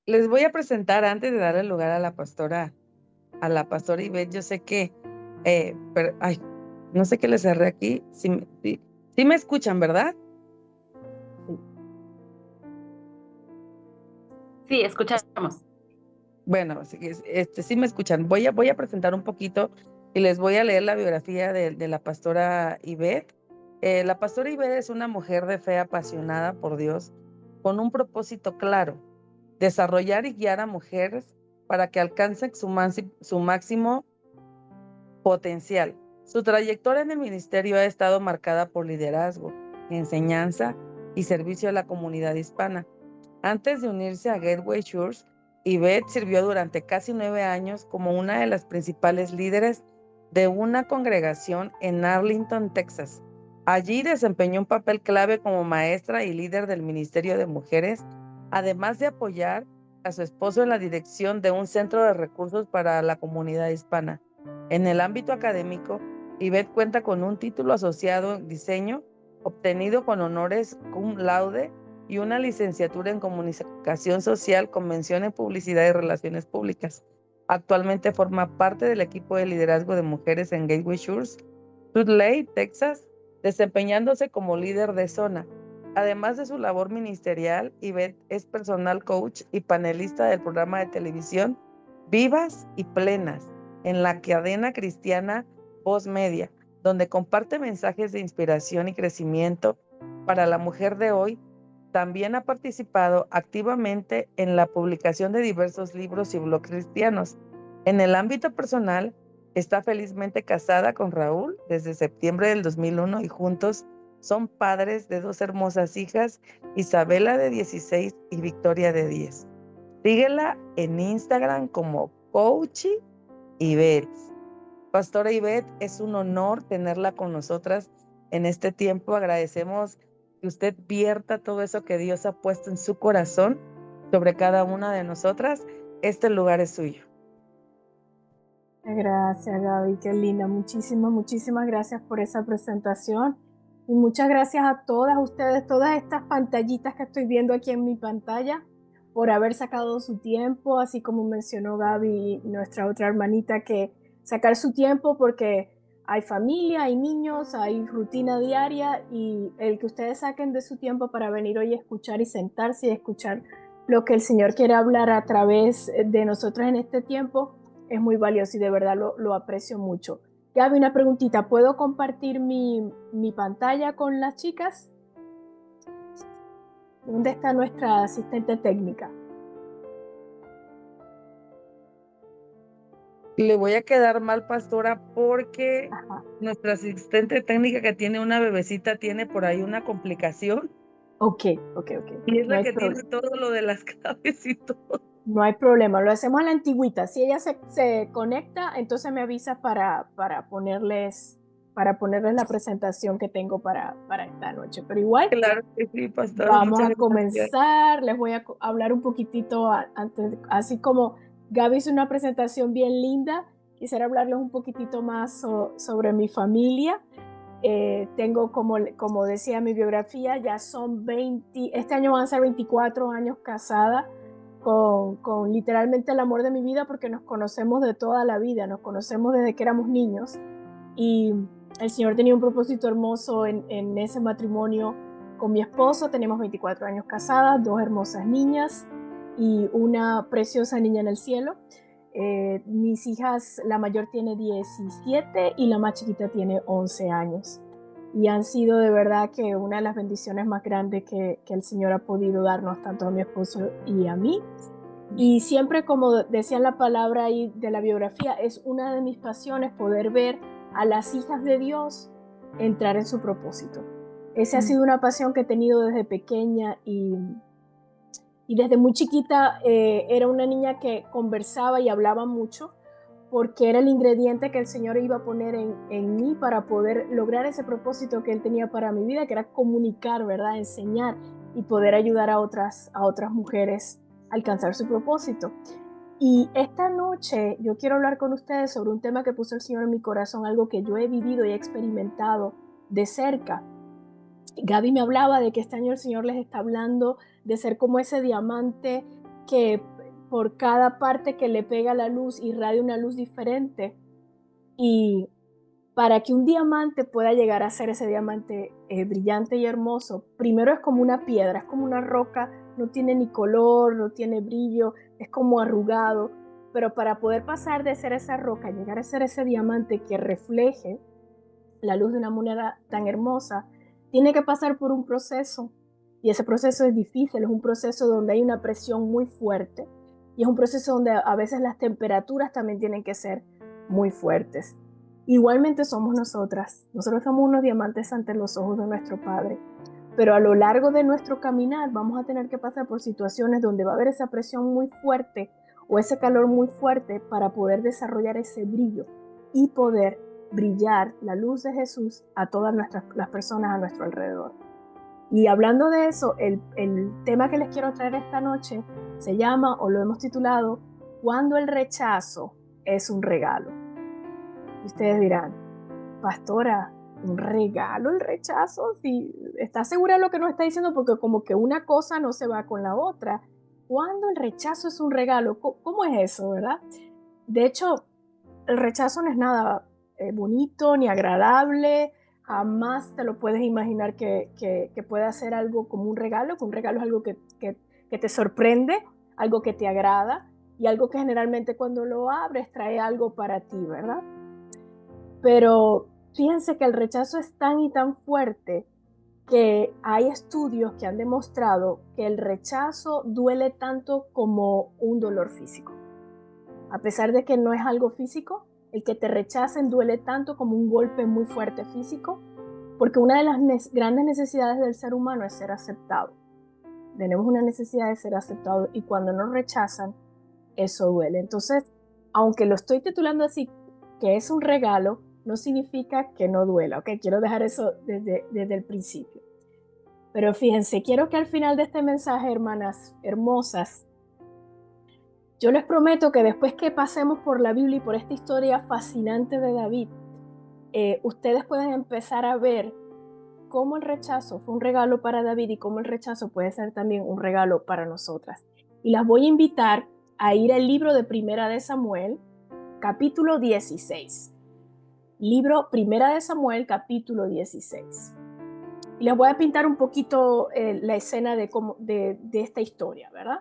Les voy a presentar antes de darle lugar a la pastora Ivette. Yo sé que, ay, no sé qué le cerré aquí. Sí me escuchan, ¿verdad? Sí, escuchamos. Bueno, sí me escuchan. Voy a presentar un poquito y les voy a leer la biografía de la pastora Ivette. La pastora Ivette es una mujer de fe apasionada por Dios, con un propósito claro: desarrollar y guiar a mujeres para que alcancen su máximo potencial. Su trayectoria en el ministerio ha estado marcada por liderazgo, enseñanza y servicio a la comunidad hispana. Antes de unirse a Gateway Church, Yvette sirvió durante casi 9 años como una de las principales líderes de una congregación en Arlington, Texas. Allí desempeñó un papel clave como maestra y líder del Ministerio de Mujeres, además de apoyar a su esposo en la dirección de un centro de recursos para la comunidad hispana. En el ámbito académico, Yvette cuenta con un título asociado en diseño, obtenido con honores cum laude, y una licenciatura en Comunicación Social con mención en Publicidad y Relaciones Públicas. Actualmente forma parte del equipo de liderazgo de mujeres en Gateway Church, Lake, Texas, desempeñándose como líder de zona. Además de su labor ministerial, Yvette es personal coach y panelista del programa de televisión Vivas y Plenas en la cadena cristiana Voz Media, donde comparte mensajes de inspiración y crecimiento para la mujer de hoy. También ha participado activamente en la publicación de diversos libros y blogs cristianos. En el ámbito personal, está felizmente casada con Raúl desde septiembre del 2001 y juntos son padres de dos hermosas hijas, Isabela de 16 y Victoria de 10. Síguela en Instagram como Coachy Ivette. Pastora Ivette, es un honor tenerla con nosotras en este tiempo. Agradecemos que usted vierta todo eso que Dios ha puesto en su corazón sobre cada una de nosotras. Este lugar es suyo. Gracias, Gaby, qué linda. Muchísimas gracias por esa presentación. Y muchas gracias a todas ustedes, todas estas pantallitas que estoy viendo aquí en mi pantalla, por haber sacado su tiempo, así como mencionó Gaby, nuestra otra hermanita, que sacar su tiempo porque hay familia, hay niños, hay rutina diaria, y el que ustedes saquen de su tiempo para venir hoy a escuchar y sentarse y escuchar lo que el Señor quiere hablar a través de nosotros en este tiempo es muy valioso y de verdad lo aprecio mucho. Gaby, una preguntita, ¿puedo compartir mi pantalla con las chicas? ¿Dónde está nuestra asistente técnica? Le voy a quedar mal, pastora, porque Ajá. nuestra asistente técnica, que tiene una bebecita, tiene por ahí una complicación Ok. y es No la hay que tiene problema. todo lo de las claves y todo. No hay problema, lo hacemos a la antigüita. Si ella se conecta, entonces me avisa para ponerles la presentación que tengo para esta noche. Pero igual, Claro que sí, pastora, vamos muchas a gracias. comenzar. Les voy a hablar un poquitito antes, así como Gaby hizo una presentación bien linda. Quisiera hablarles un poquitito más sobre mi familia. Tengo, como decía mi biografía, ya son 20, este año van a ser 24 años casada con literalmente el amor de mi vida, porque nos conocemos de toda la vida, nos conocemos desde que éramos niños, y el Señor tenía un propósito hermoso en ese matrimonio con mi esposo. Tenemos 24 años casadas, dos hermosas niñas y una preciosa niña en el cielo. Mis hijas, la mayor tiene 17 y la más chiquita tiene 11 años. Y han sido de verdad que una de las bendiciones más grandes que el Señor ha podido darnos, tanto a mi esposo y a mí. Y siempre, como decía en la palabra ahí de la biografía, es una de mis pasiones poder ver a las hijas de Dios entrar en su propósito. Esa ha sido una pasión que he tenido desde pequeña, y desde muy chiquita era una niña que conversaba y hablaba mucho, porque era el ingrediente que el Señor iba a poner en mí para poder lograr ese propósito que Él tenía para mi vida, que era comunicar, ¿verdad? Enseñar y poder ayudar a otras mujeres a alcanzar su propósito. Y esta noche yo quiero hablar con ustedes sobre un tema que puso el Señor en mi corazón, algo que yo he vivido y he experimentado de cerca. Gaby me hablaba de que este año el Señor les está hablando de ser como ese diamante que por cada parte que le pega la luz irradia una luz diferente. Y para que un diamante pueda llegar a ser ese diamante brillante y hermoso, primero es como una piedra, es como una roca, no tiene ni color, no tiene brillo, es como arrugado. Pero para poder pasar de ser esa roca, llegar a ser ese diamante que refleje la luz de una moneda tan hermosa, tiene que pasar por un proceso. Y ese proceso es difícil, es un proceso donde hay una presión muy fuerte y es un proceso donde a veces las temperaturas también tienen que ser muy fuertes. Igualmente somos nosotras. Nosotros somos unos diamantes ante los ojos de nuestro Padre. Pero a lo largo de nuestro caminar vamos a tener que pasar por situaciones donde va a haber esa presión muy fuerte o ese calor muy fuerte para poder desarrollar ese brillo y poder brillar la luz de Jesús a todas las personas a nuestro alrededor. Y hablando de eso, el tema que les quiero traer esta noche se llama, o lo hemos titulado, ¿Cuándo el rechazo es un regalo? Y ustedes dirán, pastora, ¿un regalo el rechazo? Si ¿está segura de lo que nos está diciendo? Porque como que una cosa no se va con la otra. ¿Cuándo el rechazo es un regalo? ¿Cómo es eso, verdad? De hecho, el rechazo no es nada bonito ni agradable. Jamás te lo puedes imaginar que pueda ser algo como un regalo, que un regalo es algo que te sorprende, algo que te agrada y algo que generalmente cuando lo abres trae algo para ti, ¿verdad? Pero fíjense que el rechazo es tan y tan fuerte que hay estudios que han demostrado que el rechazo duele tanto como un dolor físico. A pesar de que no es algo físico, el que te rechacen duele tanto como un golpe muy fuerte físico, porque una de las grandes necesidades del ser humano es ser aceptado. Tenemos una necesidad de ser aceptado y cuando nos rechazan, eso duele. Entonces, aunque lo estoy titulando así, que es un regalo, no significa que no duela, ¿ok? Quiero dejar eso desde el principio. Pero fíjense, quiero que al final de este mensaje, hermanas hermosas, yo les prometo que después que pasemos por la Biblia y por esta historia fascinante de David, ustedes pueden empezar a ver cómo el rechazo fue un regalo para David y cómo el rechazo puede ser también un regalo para nosotras. Y las voy a invitar a ir al libro de Primera de Samuel, capítulo 16. Libro Primera de Samuel, capítulo 16. Y les voy a pintar un poquito la escena de esta historia, ¿verdad?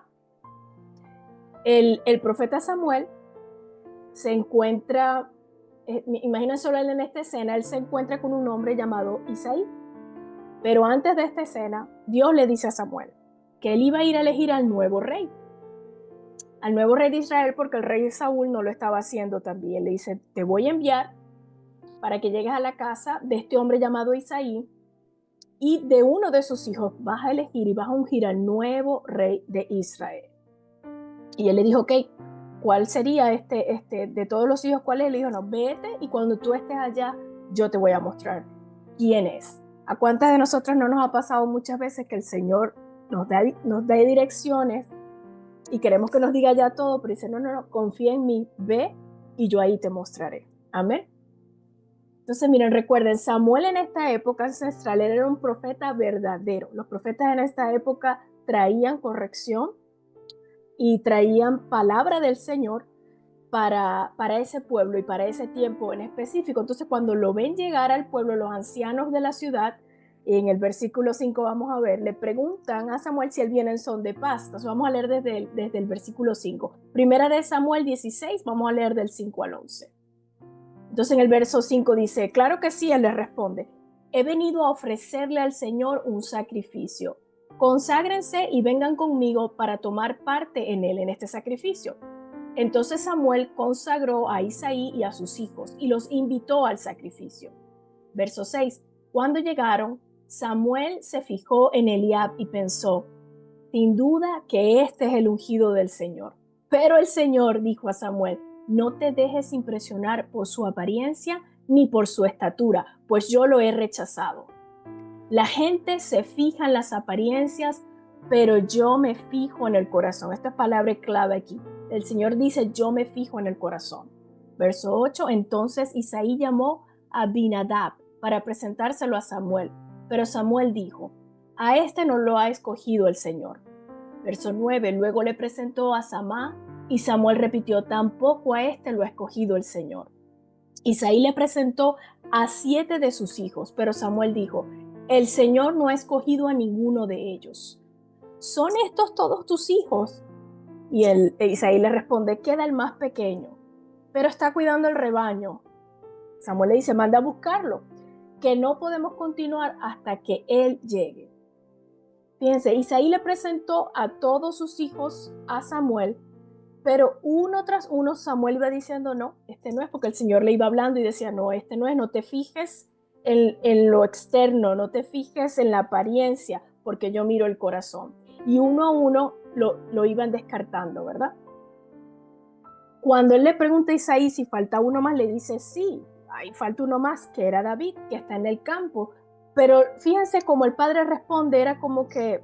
El profeta Samuel se encuentra, imagínense solo en esta escena, él se encuentra con un hombre llamado Isaí. Pero antes de esta escena, Dios le dice a Samuel que él iba a ir a elegir al nuevo rey de Israel, porque el rey Saúl no lo estaba haciendo también. Le dice, te voy a enviar para que llegues a la casa de este hombre llamado Isaí y de uno de sus hijos vas a elegir y vas a ungir al nuevo rey de Israel. Y él le dijo, ok, ¿cuál sería de todos los hijos? ¿Cuál es? Le dijo, no, vete y cuando tú estés allá, yo te voy a mostrar quién es. ¿A cuántas de nosotras no nos ha pasado muchas veces que el Señor nos da direcciones y queremos que nos diga ya todo, pero dice, no, confía en mí, ve y yo ahí te mostraré? Amén. Entonces, miren, recuerden, Samuel en esta época ancestral era un profeta verdadero. Los profetas en esta época traían corrección y traían palabra del Señor para ese pueblo y para ese tiempo en específico. Entonces, cuando lo ven llegar al pueblo, los ancianos de la ciudad, en el versículo 5 vamos a ver, le preguntan a Samuel si él viene en son de paz. Entonces, vamos a leer desde el versículo 5. Primera de Samuel 16, vamos a leer del 5 al 11. Entonces, en el verso 5 dice, claro que sí, él le responde, he venido a ofrecerle al Señor un sacrificio. Conságrense y vengan conmigo para tomar parte en él, en este sacrificio. Entonces Samuel consagró a Isaí y a sus hijos y los invitó al sacrificio. Verso 6. Cuando llegaron, Samuel se fijó en Eliab y pensó, sin duda que este es el ungido del Señor. Pero el Señor dijo a Samuel, no te dejes impresionar por su apariencia ni por su estatura, pues yo lo he rechazado. La gente se fija en las apariencias, pero yo me fijo en el corazón. Esta palabra es clave aquí. El Señor dice, yo me fijo en el corazón. Verso 8, entonces Isaí llamó a Abinadab para presentárselo a Samuel. Pero Samuel dijo, a este no lo ha escogido el Señor. Verso 9, luego le presentó a Samá, Y Samuel repitió, tampoco a este lo ha escogido el Señor. Isaí le presentó a 7 de sus hijos, pero Samuel dijo, el Señor no ha escogido a ninguno de ellos. ¿Son estos todos tus hijos? Y Isaí le responde, queda el más pequeño, pero está cuidando el rebaño. Samuel le dice, manda a buscarlo, que no podemos continuar hasta que él llegue. Fíjense, Isaí le presentó a todos sus hijos a Samuel, pero uno tras uno Samuel iba diciendo, no, este no es, porque el Señor le iba hablando y decía, no, este no es, no te fijes en lo externo, no te fijes en la apariencia, porque yo miro el corazón. Y uno a uno lo iban descartando, ¿verdad? Cuando él le pregunta a Isaí si falta uno más, le dice, sí, ahí falta uno más, que era David, que está en el campo. Pero fíjense cómo el padre responde, era como que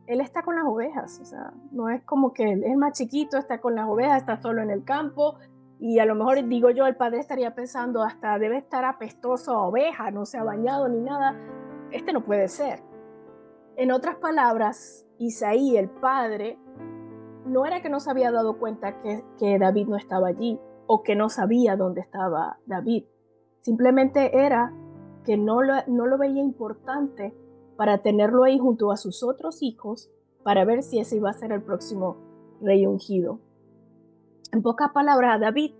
él está con las ovejas, o sea, no es como que él es más chiquito, está con las ovejas, está solo en el campo, y a lo mejor, digo yo, el padre estaría pensando, hasta debe estar apestoso a oveja, no se ha bañado ni nada, este no puede ser. En otras palabras, Isaí, el padre, no era que no se había dado cuenta que David no estaba allí, o que no sabía dónde estaba David, simplemente era que no lo veía importante para tenerlo ahí junto a sus otros hijos, para ver si ese iba a ser el próximo rey ungido. En pocas palabras, a David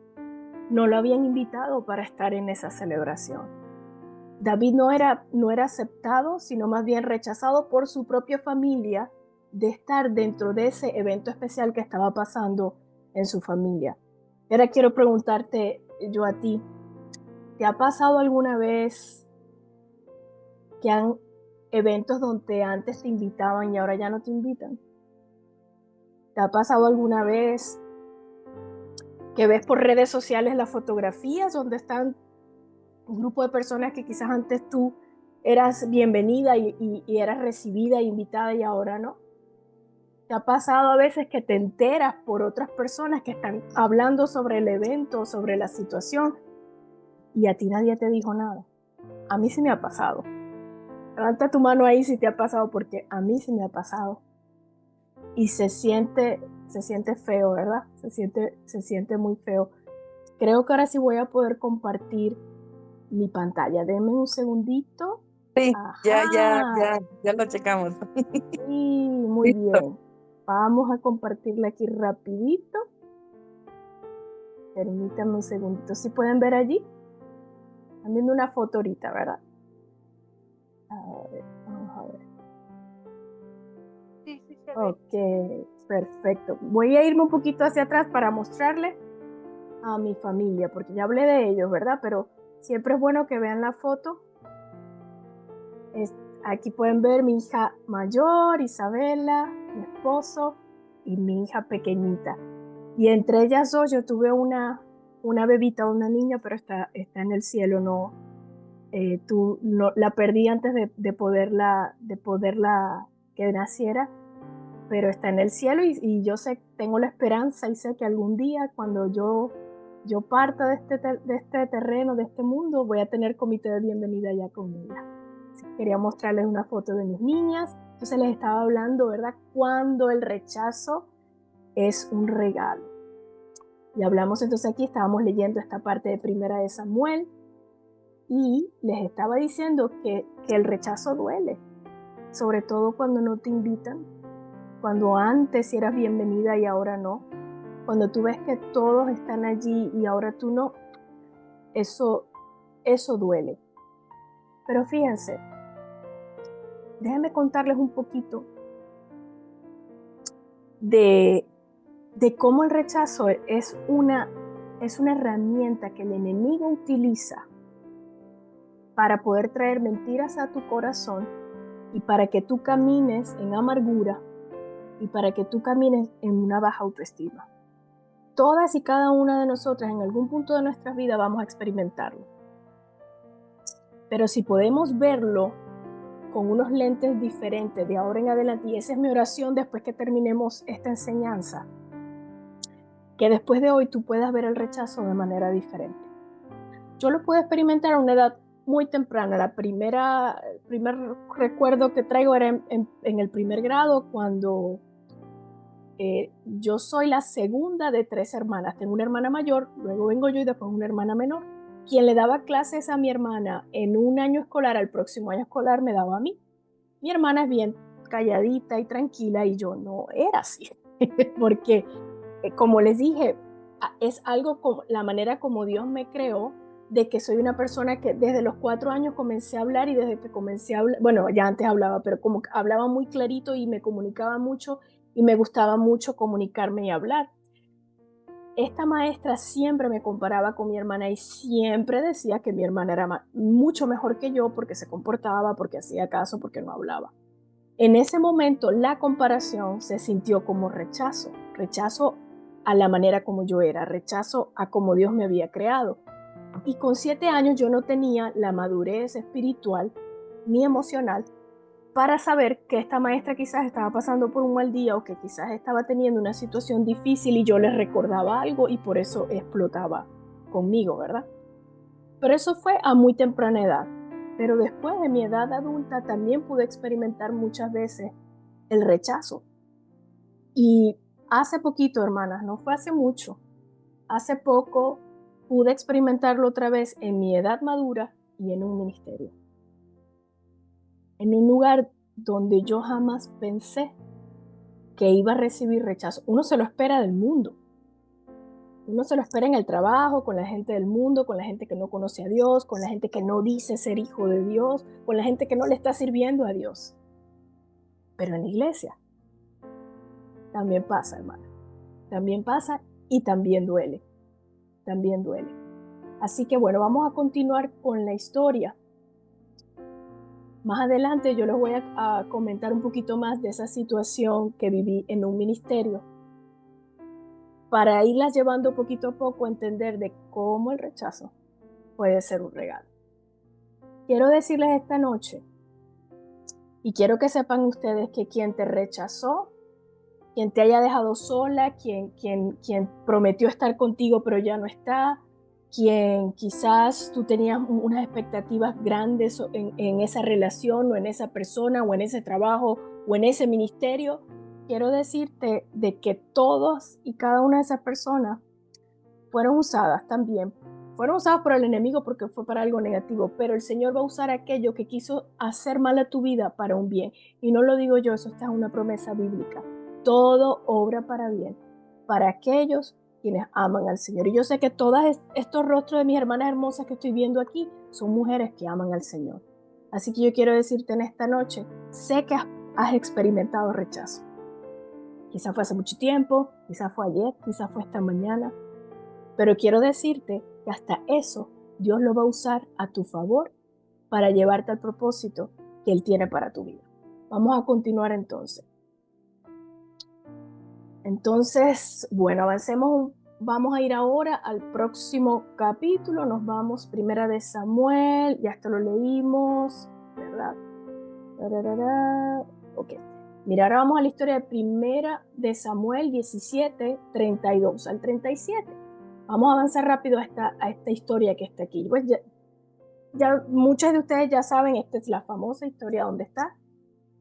no lo habían invitado para estar en esa celebración. David no era aceptado, sino más bien rechazado por su propia familia de estar dentro de ese evento especial que estaba pasando en su familia. Ahora quiero preguntarte yo a ti, ¿te ha pasado alguna vez que han eventos donde antes te invitaban y ahora ya no te invitan? ¿Te ha pasado alguna vez que ves por redes sociales las fotografías donde están un grupo de personas que quizás antes tú eras bienvenida y eras recibida e invitada y ahora no? ¿Te ha pasado a veces que te enteras por otras personas que están hablando sobre el evento, sobre la situación, y a ti nadie te dijo nada? A mí sí me ha pasado. Levanta tu mano ahí si te ha pasado, porque a mí sí me ha pasado. Y se siente feo, ¿verdad? Se siente muy feo. Creo que ahora sí voy a poder compartir mi pantalla. Denme un segundito. Sí, Ajá. ya lo checamos. Sí, muy Listo. bien. Vamos a compartirla aquí rapidito. Permítanme un segundito. ¿Sí pueden ver allí? Están viendo una foto ahorita, ¿verdad? A ver, vamos a ver. Sí, sí, se ve. Ok, perfecto. Voy a irme un poquito hacia atrás para mostrarle a mi familia, porque ya hablé de ellos, ¿verdad? Pero siempre es bueno que vean la foto. Aquí pueden ver mi hija mayor, Isabela, mi esposo y mi hija pequeñita. Y entre ellas dos yo tuve una bebita, una niña, pero está en el cielo, no, la perdí antes de poderla que naciera, pero está en el cielo y yo tengo la esperanza y sé que algún día cuando yo parta de este terreno, de este mundo, voy a tener comité de bienvenida ya con ella. Así que quería mostrarles una foto de mis niñas. Entonces les estaba hablando, ¿verdad? Cuando el rechazo es un regalo. Y hablamos entonces aquí, estábamos leyendo esta parte de Primera de Samuel y les estaba diciendo que el rechazo duele, sobre todo cuando no te invitan, cuando antes eras bienvenida y ahora no, cuando tú ves que todos están allí y ahora tú no, eso duele. Pero fíjense, déjenme contarles un poquito de cómo el rechazo es una herramienta que el enemigo utiliza para poder traer mentiras a tu corazón y para que tú camines en amargura y para que tú camines en una baja autoestima. Todas y cada una de nosotras en algún punto de nuestra vida vamos a experimentarlo. Pero si podemos verlo con unos lentes diferentes de ahora en adelante, y esa es mi oración después que terminemos esta enseñanza, que después de hoy tú puedas ver el rechazo de manera diferente. Yo lo pude experimentar a una edad muy temprana. El primer recuerdo que traigo era en el primer grado, cuando yo soy la segunda de 3 hermanas. Tengo una hermana mayor, luego vengo yo y después una hermana menor. Quien le daba clases a mi hermana en un año escolar, al próximo año escolar me daba a mí. Mi hermana es bien calladita y tranquila y yo no era así, porque como les dije, es algo como la manera como Dios me creó, de que soy una persona que desde los 4 años comencé a hablar y desde que comencé a hablar, bueno, ya antes hablaba, pero como que hablaba muy clarito y me comunicaba mucho y me gustaba mucho comunicarme y hablar. Esta maestra siempre me comparaba con mi hermana y siempre decía que mi hermana era mucho mejor que yo porque se comportaba, porque hacía caso, porque no hablaba. En ese momento la comparación se sintió como rechazo, rechazo a la manera como yo era, rechazo a como Dios me había creado. Y con 7 años yo no tenía la madurez espiritual ni emocional para saber que esta maestra quizás estaba pasando por un mal día o que quizás estaba teniendo una situación difícil y yo le recordaba algo y por eso explotaba conmigo, ¿verdad? Pero eso fue a muy temprana edad. Pero después de mi edad adulta también pude experimentar muchas veces el rechazo. Y hace poquito, hermanas, no fue hace mucho, hace poco pude experimentarlo otra vez en mi edad madura y en un ministerio. En un lugar donde yo jamás pensé que iba a recibir rechazo. Uno se lo espera del mundo. Uno se lo espera en el trabajo, con la gente del mundo, con la gente que no conoce a Dios, con la gente que no dice ser hijo de Dios, con la gente que no le está sirviendo a Dios. Pero en la iglesia también pasa, hermana. También pasa y también duele. También duele. Así que bueno, vamos a continuar con la historia. Más adelante yo les voy a comentar un poquito más de esa situación que viví en un ministerio para irlas llevando poquito a poco a entender de cómo el rechazo puede ser un regalo. Quiero decirles esta noche, y quiero que sepan ustedes que quien te rechazó, quien te haya dejado sola, quien prometió estar contigo pero ya no está, quien quizás tú tenías unas expectativas grandes en esa relación o en esa persona o en ese trabajo o en ese ministerio, quiero decirte de que todos y cada una de esas personas fueron usadas también. Fueron usadas por el enemigo porque fue para algo negativo, pero el Señor va a usar aquello que quiso hacer mal a tu vida para un bien. Y no lo digo yo, eso está en una promesa bíblica. Todo obra para bien, para aquellos quienes aman al Señor. Y yo sé que todos estos rostros de mis hermanas hermosas que estoy viendo aquí son mujeres que aman al Señor. Así que yo quiero decirte en esta noche, sé que has experimentado rechazo. Quizás fue hace mucho tiempo, quizás fue ayer, quizás fue esta mañana. Pero quiero decirte que hasta eso Dios lo va a usar a tu favor para llevarte al propósito que Él tiene para tu vida. Vamos a continuar entonces. Bueno, avancemos. Vamos a ir ahora al próximo capítulo. Nos vamos, Primera de Samuel. Ya esto lo leímos, ¿verdad? Ok. Mira, ahora vamos a la historia de Primera de Samuel 17, 32 al 37. Vamos a avanzar rápido a esta historia que está aquí. Pues ya muchos de ustedes ya saben, esta es la famosa historia donde está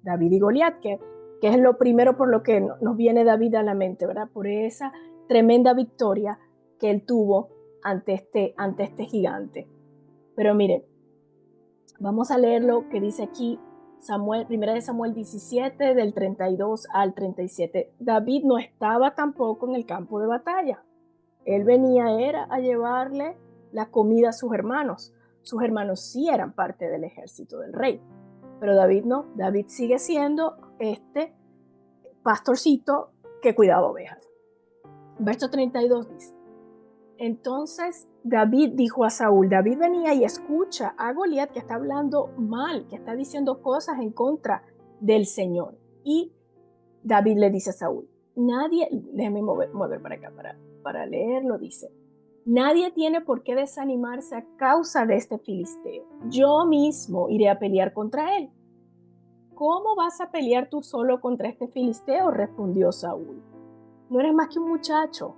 David y Goliat, que es lo primero por lo que nos viene David a la mente, ¿verdad? Por esa tremenda victoria que él tuvo ante este gigante. Pero miren, vamos a leer lo que dice aquí Primera de Samuel 17, del 32 al 37. David no estaba tampoco en el campo de batalla. Él era a llevarle la comida a sus hermanos. Sus hermanos sí eran parte del ejército del rey, pero David no. David sigue siendo este pastorcito que cuidaba ovejas. Verso 32 dice: entonces David dijo a Saúl, David venía y escucha a Goliat que está hablando mal, que está diciendo cosas en contra del Señor. Y David le dice a Saúl, déjeme mover para acá para leerlo, dice, nadie tiene por qué desanimarse a causa de este filisteo. Yo mismo iré a pelear contra él. ¿Cómo vas a pelear tú solo contra este filisteo?, respondió Saúl. No eres más que un muchacho.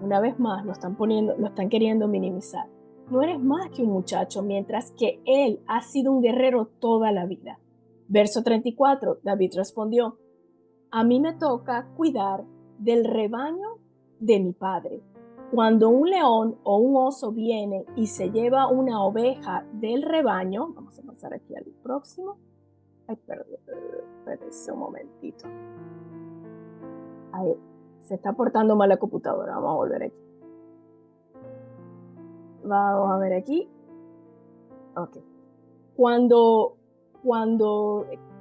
Una vez más lo están queriendo minimizar. No eres más que un muchacho, mientras que él ha sido un guerrero toda la vida. Verso 34, David respondió, a mí me toca cuidar del rebaño de mi padre. Cuando un león o un oso viene y se lleva una oveja del rebaño, vamos a pasar aquí al próximo. Ay, perdón, espérense un momentito. Ahí, se está portando mal la computadora, vamos a volver aquí. Vamos a ver aquí. Ok. Cuando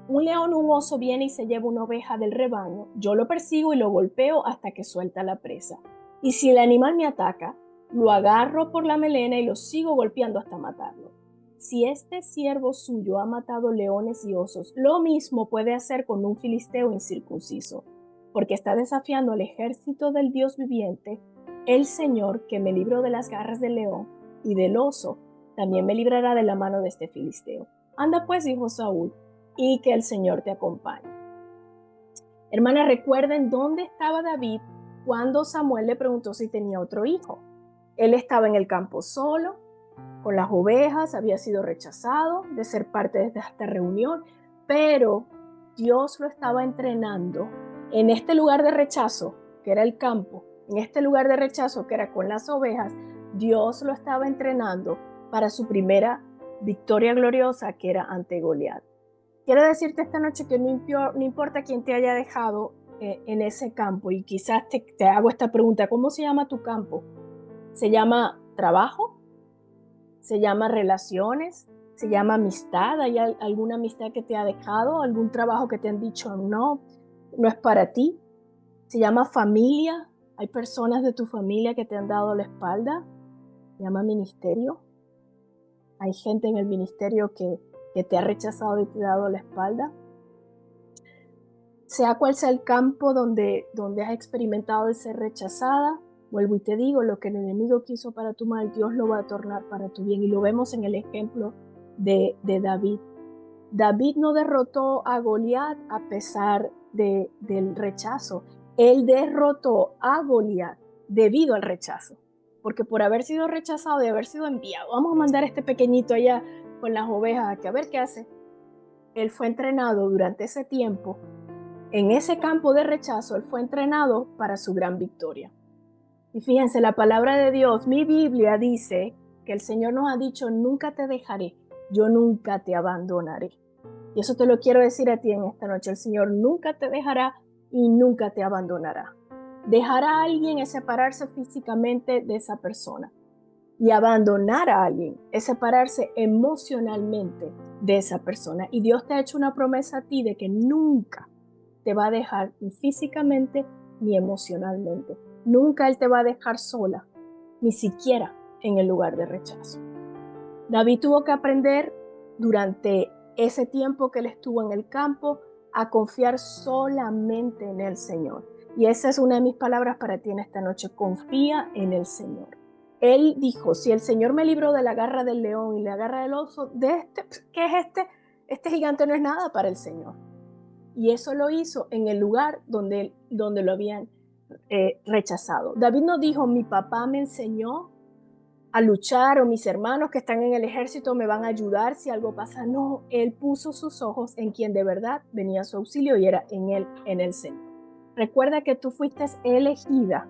un león o un oso viene y se lleva una oveja del rebaño, yo lo persigo y lo golpeo hasta que suelta la presa. Y si el animal me ataca, lo agarro por la melena y lo sigo golpeando hasta matarlo. Si este siervo suyo ha matado leones y osos, lo mismo puede hacer con un filisteo incircunciso, porque está desafiando al ejército del Dios viviente, el Señor que me libró de las garras del león y del oso, también me librará de la mano de este filisteo. Anda pues, dijo Saúl, y que el Señor te acompañe. Hermanas, recuerden dónde estaba David cuando Samuel le preguntó si tenía otro hijo. Él estaba en el campo solo, con las ovejas, había sido rechazado de ser parte de esta reunión, pero Dios lo estaba entrenando en este lugar de rechazo, que era el campo, en este lugar de rechazo, que era con las ovejas. Dios lo estaba entrenando para su primera victoria gloriosa, que era ante Goliat. Quiero decirte esta noche que no importa quién te haya dejado en ese campo, y quizás te hago esta pregunta: ¿cómo se llama tu campo? ¿Se llama trabajo? ¿Se llama relaciones? ¿Se llama amistad? ¿Hay alguna amistad que te ha dejado? ¿Algún trabajo que te han dicho no es para ti? ¿Se llama familia? ¿Hay personas de tu familia que te han dado la espalda? ¿Se llama ministerio? ¿Hay gente en el ministerio que te ha rechazado y te ha dado la espalda? Sea cual sea el campo donde has experimentado el ser rechazada, vuelvo y te digo, lo que el enemigo quiso para tu mal, Dios lo va a tornar para tu bien. Y lo vemos en el ejemplo de David. David no derrotó a Goliat a pesar del rechazo. Él derrotó a Goliat debido al rechazo. Porque por haber sido rechazado y haber sido enviado, vamos a mandar a este pequeñito allá con las ovejas a ver qué hace. Él fue entrenado durante ese tiempo. En ese campo de rechazo, él fue entrenado para su gran victoria. Y fíjense, la palabra de Dios, mi Biblia dice que el Señor nos ha dicho: nunca te dejaré, yo nunca te abandonaré. Y eso te lo quiero decir a ti en esta noche: el Señor nunca te dejará y nunca te abandonará. Dejar a alguien es separarse físicamente de esa persona. Y abandonar a alguien es separarse emocionalmente de esa persona. Y Dios te ha hecho una promesa a ti de que nunca te va a dejar ni físicamente ni emocionalmente. Nunca Él te va a dejar sola, ni siquiera en el lugar de rechazo. David tuvo que aprender durante ese tiempo que él estuvo en el campo a confiar solamente en el Señor. Y esa es una de mis palabras para ti en esta noche: confía en el Señor. Él dijo: si el Señor me libró de la garra del león y la garra del oso, ¿qué es este? Este gigante no es nada para el Señor. Y eso lo hizo en el lugar donde lo habían rechazado. David no dijo: mi papá me enseñó a luchar, o mis hermanos que están en el ejército me van a ayudar si algo pasa. No, él puso sus ojos en quien de verdad venía su auxilio, y era en él, en el Señor. Recuerda que tú fuiste elegida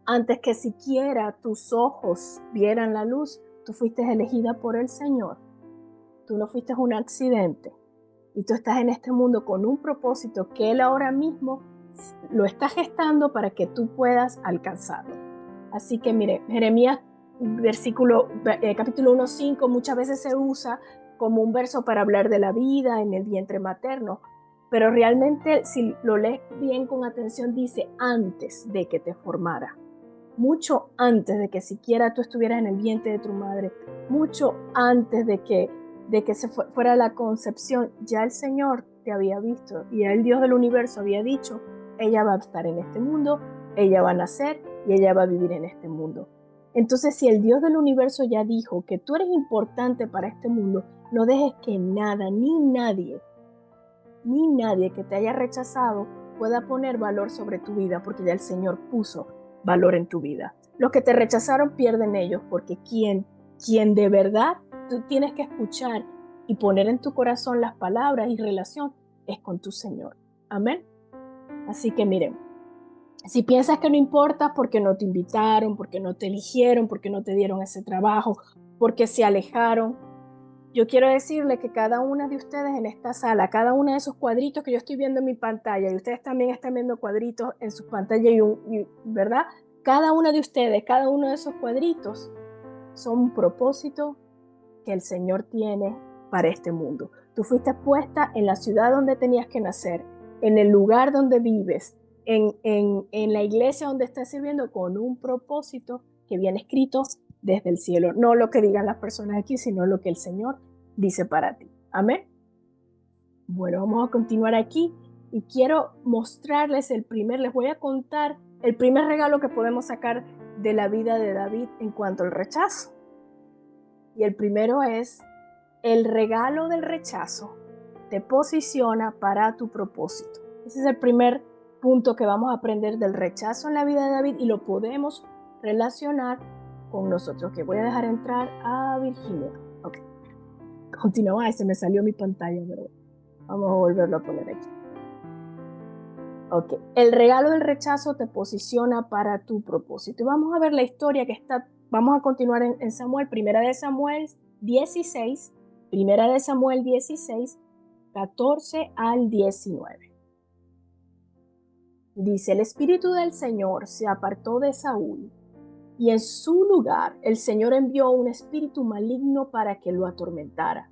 antes que siquiera tus ojos vieran la luz. Tú fuiste elegida por el Señor. Tú no fuiste un accidente. Y tú estás en este mundo con un propósito que Él ahora mismo lo está gestando para que tú puedas alcanzarlo. Así que mire, Jeremías capítulo 1:5 muchas veces se usa como un verso para hablar de la vida en el vientre materno, pero realmente si lo lees bien con atención, dice: antes de que te formara, mucho antes de que siquiera tú estuvieras en el vientre de tu madre, mucho antes de que fuera la concepción, ya el Señor te había visto, y el Dios del universo había dicho: ella va a estar en este mundo, ella va a nacer y ella va a vivir en este mundo. Entonces, si el Dios del universo ya dijo que tú eres importante para este mundo, no dejes que nada ni nadie que te haya rechazado pueda poner valor sobre tu vida, porque ya el Señor puso valor en tu vida. Los que te rechazaron pierden ellos, porque quien de verdad tú tienes que escuchar y poner en tu corazón las palabras y relación es con tu Señor. Amén. Así que miren, Si piensas que no importa porque no te invitaron, porque no te eligieron, porque no te dieron ese trabajo, porque se alejaron, yo quiero decirle que cada una de ustedes en esta sala, cada uno de esos cuadritos que yo estoy viendo en mi pantalla, y ustedes también están viendo cuadritos en sus pantallas, ¿verdad? Cada una de ustedes, cada uno de esos cuadritos son un propósito que el Señor tiene para este mundo. Tú fuiste puesta en la ciudad donde tenías que nacer, en el lugar donde vives, en la iglesia donde estás sirviendo, con un propósito que viene escrito desde el cielo. No lo que digan las personas aquí, sino lo que el Señor dice para ti. Amén. Bueno, vamos a continuar aquí y quiero mostrarles les voy a contar el primer regalo que podemos sacar de la vida de David en cuanto al rechazo. Y el primero es: el regalo del rechazo te posiciona para tu propósito. Ese es el primer punto que vamos a aprender del rechazo en la vida de David y lo podemos relacionar con nosotros. Que voy a dejar entrar a Virginia. Ok. Continúa. Se me salió mi pantalla, pero vamos a volverlo a poner aquí. Ok. El regalo del rechazo te posiciona para tu propósito. Y vamos a ver la historia que está. Vamos a continuar en Samuel. Primera de Samuel 16. Primera de Samuel 16, 14 al 19. Dice: el espíritu del Señor se apartó de Saúl, y en su lugar el Señor envió un espíritu maligno para que lo atormentara.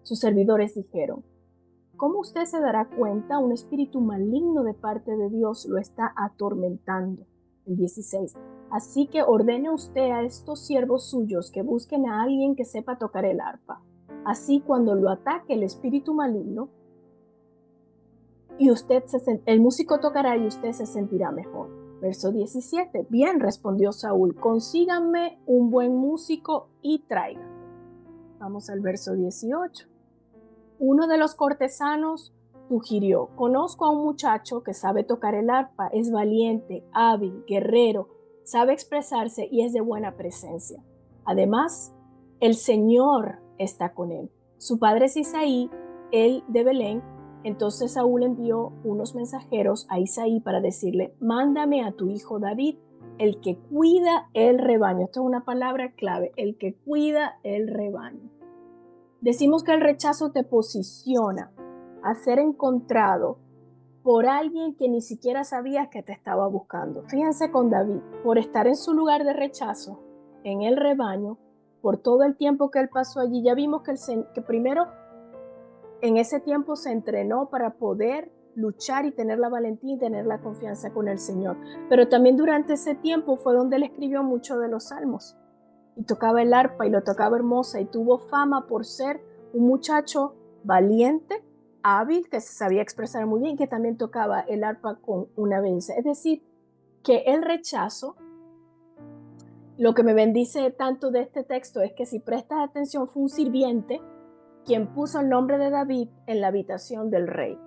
Sus servidores dijeron: ¿cómo usted se dará cuenta? Un espíritu maligno de parte de Dios lo está atormentando. El 16. Así que ordene usted a estos siervos suyos que busquen a alguien que sepa tocar el arpa. Así, cuando lo ataque el espíritu maligno, y el músico tocará y usted se sentirá mejor. Verso 17. Bien, respondió Saúl, consíganme un buen músico y traigan. Vamos al verso 18. Uno de los cortesanos sugirió: conozco a un muchacho que sabe tocar el arpa, es valiente, hábil, guerrero, sabe expresarse y es de buena presencia. Además, el Señor está con él. Su padre es Isaí, él de Belén. Entonces Saúl envió unos mensajeros a Isaí para decirle: mándame a tu hijo David, el que cuida el rebaño. Esto es una palabra clave: el que cuida el rebaño. Decimos que el rechazo te posiciona a ser encontrado por alguien que ni siquiera sabías que te estaba buscando. Fíjense con David, por estar en su lugar de rechazo, en el rebaño, por todo el tiempo que él pasó allí, ya vimos que primero en ese tiempo se entrenó para poder luchar y tener la valentía y tener la confianza con el Señor. Pero también durante ese tiempo fue donde él escribió muchos de los salmos. Y tocaba el arpa y lo tocaba hermosa y tuvo fama por ser un muchacho valiente, hábil, que se sabía expresar muy bien, que también tocaba el arpa con una belleza. Es decir, que el rechazo, lo que me bendice tanto de este texto es que si prestas atención, fue un sirviente quien puso el nombre de David en la habitación del rey.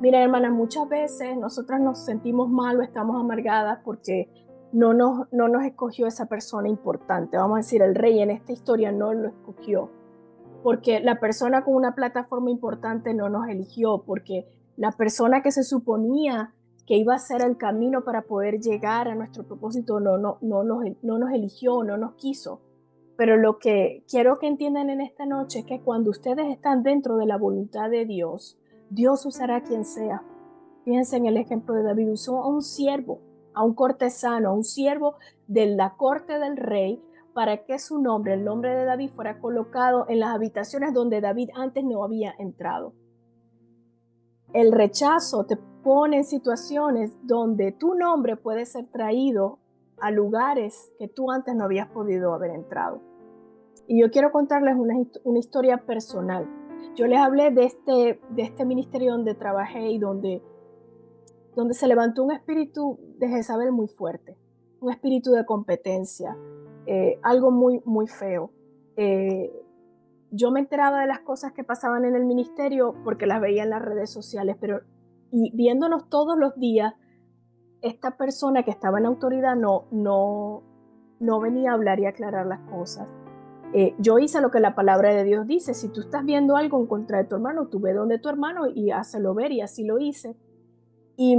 Mira, hermanas, muchas veces nosotras nos sentimos mal o estamos amargadas porque no nos escogió esa persona importante. Vamos a decir, el rey en esta historia no lo escogió, porque la persona con una plataforma importante no nos eligió, porque la persona que se suponía que iba a ser el camino para poder llegar a nuestro propósito no nos eligió, no nos quiso. Pero lo que quiero que entiendan en esta noche es que cuando ustedes están dentro de la voluntad de Dios, Dios usará a quien sea. Fíjense en el ejemplo de David, usó a un siervo, a un cortesano, a un siervo de la corte del rey, para que su nombre, el nombre de David, fuera colocado en las habitaciones donde David antes no había entrado. El rechazo te pone en situaciones donde tu nombre puede ser traído a lugares que tú antes no habías podido haber entrado. Y yo quiero contarles una historia personal. Yo les hablé de este ministerio donde trabajé y donde se levantó un espíritu de Jezabel muy fuerte, un espíritu de competencia, algo muy, muy feo. Yo me enteraba de las cosas que pasaban en el ministerio porque las veía en las redes sociales, y viéndonos todos los días, esta persona que estaba en autoridad no venía a hablar y aclarar las cosas. Yo hice lo que la palabra de Dios dice: si tú estás viendo algo en contra de tu hermano, tú ve donde tu hermano y hácelo ver, y así lo hice. Y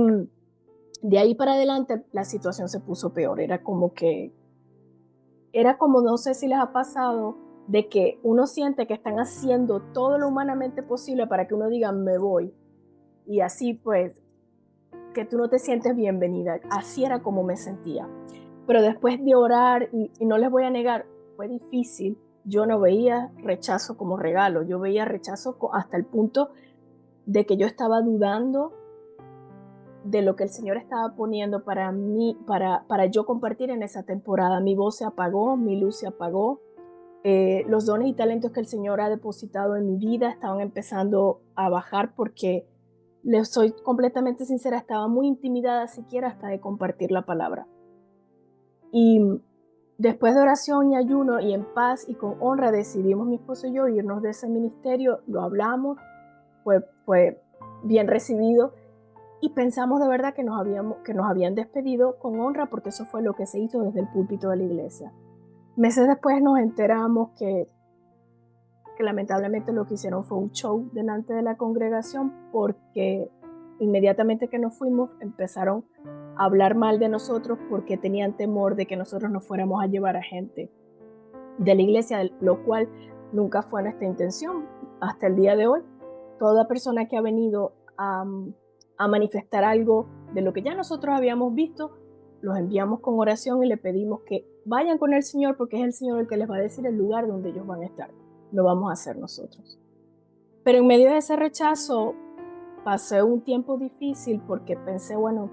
De ahí para adelante la situación se puso peor. Era como, no sé si les ha pasado, de que uno siente que están haciendo todo lo humanamente posible para que uno diga me voy. Y así pues, que tú no te sientes bienvenida. Así era como me sentía. Pero después de orar, y no les voy a negar, fue difícil. Yo no veía rechazo como regalo. Yo veía rechazo hasta el punto de que yo estaba dudando de lo que el Señor estaba poniendo para mí, para yo compartir en esa temporada. Mi voz se apagó, mi luz se apagó. Los dones y talentos que el Señor ha depositado en mi vida estaban empezando a bajar porque, les soy completamente sincera, estaba muy intimidada siquiera hasta de compartir la palabra. Y después de oración y ayuno y en paz y con honra decidimos mi esposo y yo irnos de ese ministerio, lo hablamos, fue bien recibido y pensamos de verdad que nos habían despedido con honra porque eso fue lo que se hizo desde el púlpito de la iglesia. Meses después nos enteramos que lamentablemente lo que hicieron fue un show delante de la congregación porque inmediatamente que nos fuimos empezaron a hablar mal de nosotros porque tenían temor de que nosotros nos fuéramos a llevar a gente de la iglesia, lo cual nunca fue nuestra intención. Hasta el día de hoy, toda persona que ha venido a manifestar algo de lo que ya nosotros habíamos visto, los enviamos con oración y le pedimos que vayan con el Señor porque es el Señor el que les va a decir el lugar donde ellos van a estar. Lo vamos a hacer nosotros. Pero en medio de ese rechazo pasé un tiempo difícil porque pensé, bueno,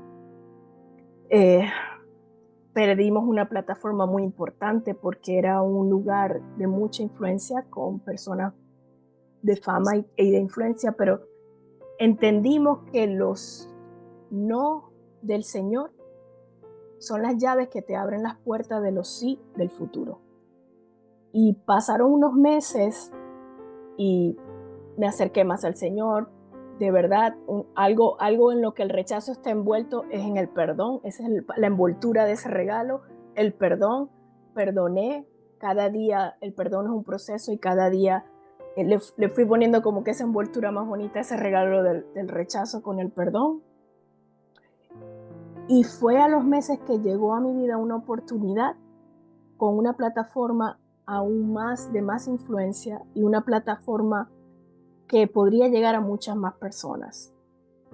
perdimos una plataforma muy importante porque era un lugar de mucha influencia con personas de fama y de influencia, pero entendimos que los no del Señor son las llaves que te abren las puertas de los sí del futuro. Y pasaron unos meses y me acerqué más al Señor. De verdad, algo en lo que el rechazo está envuelto es en el perdón. Esa es la envoltura de ese regalo, el perdón. Perdoné. Cada día el perdón es un proceso y cada día le fui poniendo como que esa envoltura más bonita, ese regalo del rechazo con el perdón. Y fue a los meses que llegó a mi vida una oportunidad con una plataforma aún más de más influencia y una plataforma que podría llegar a muchas más personas.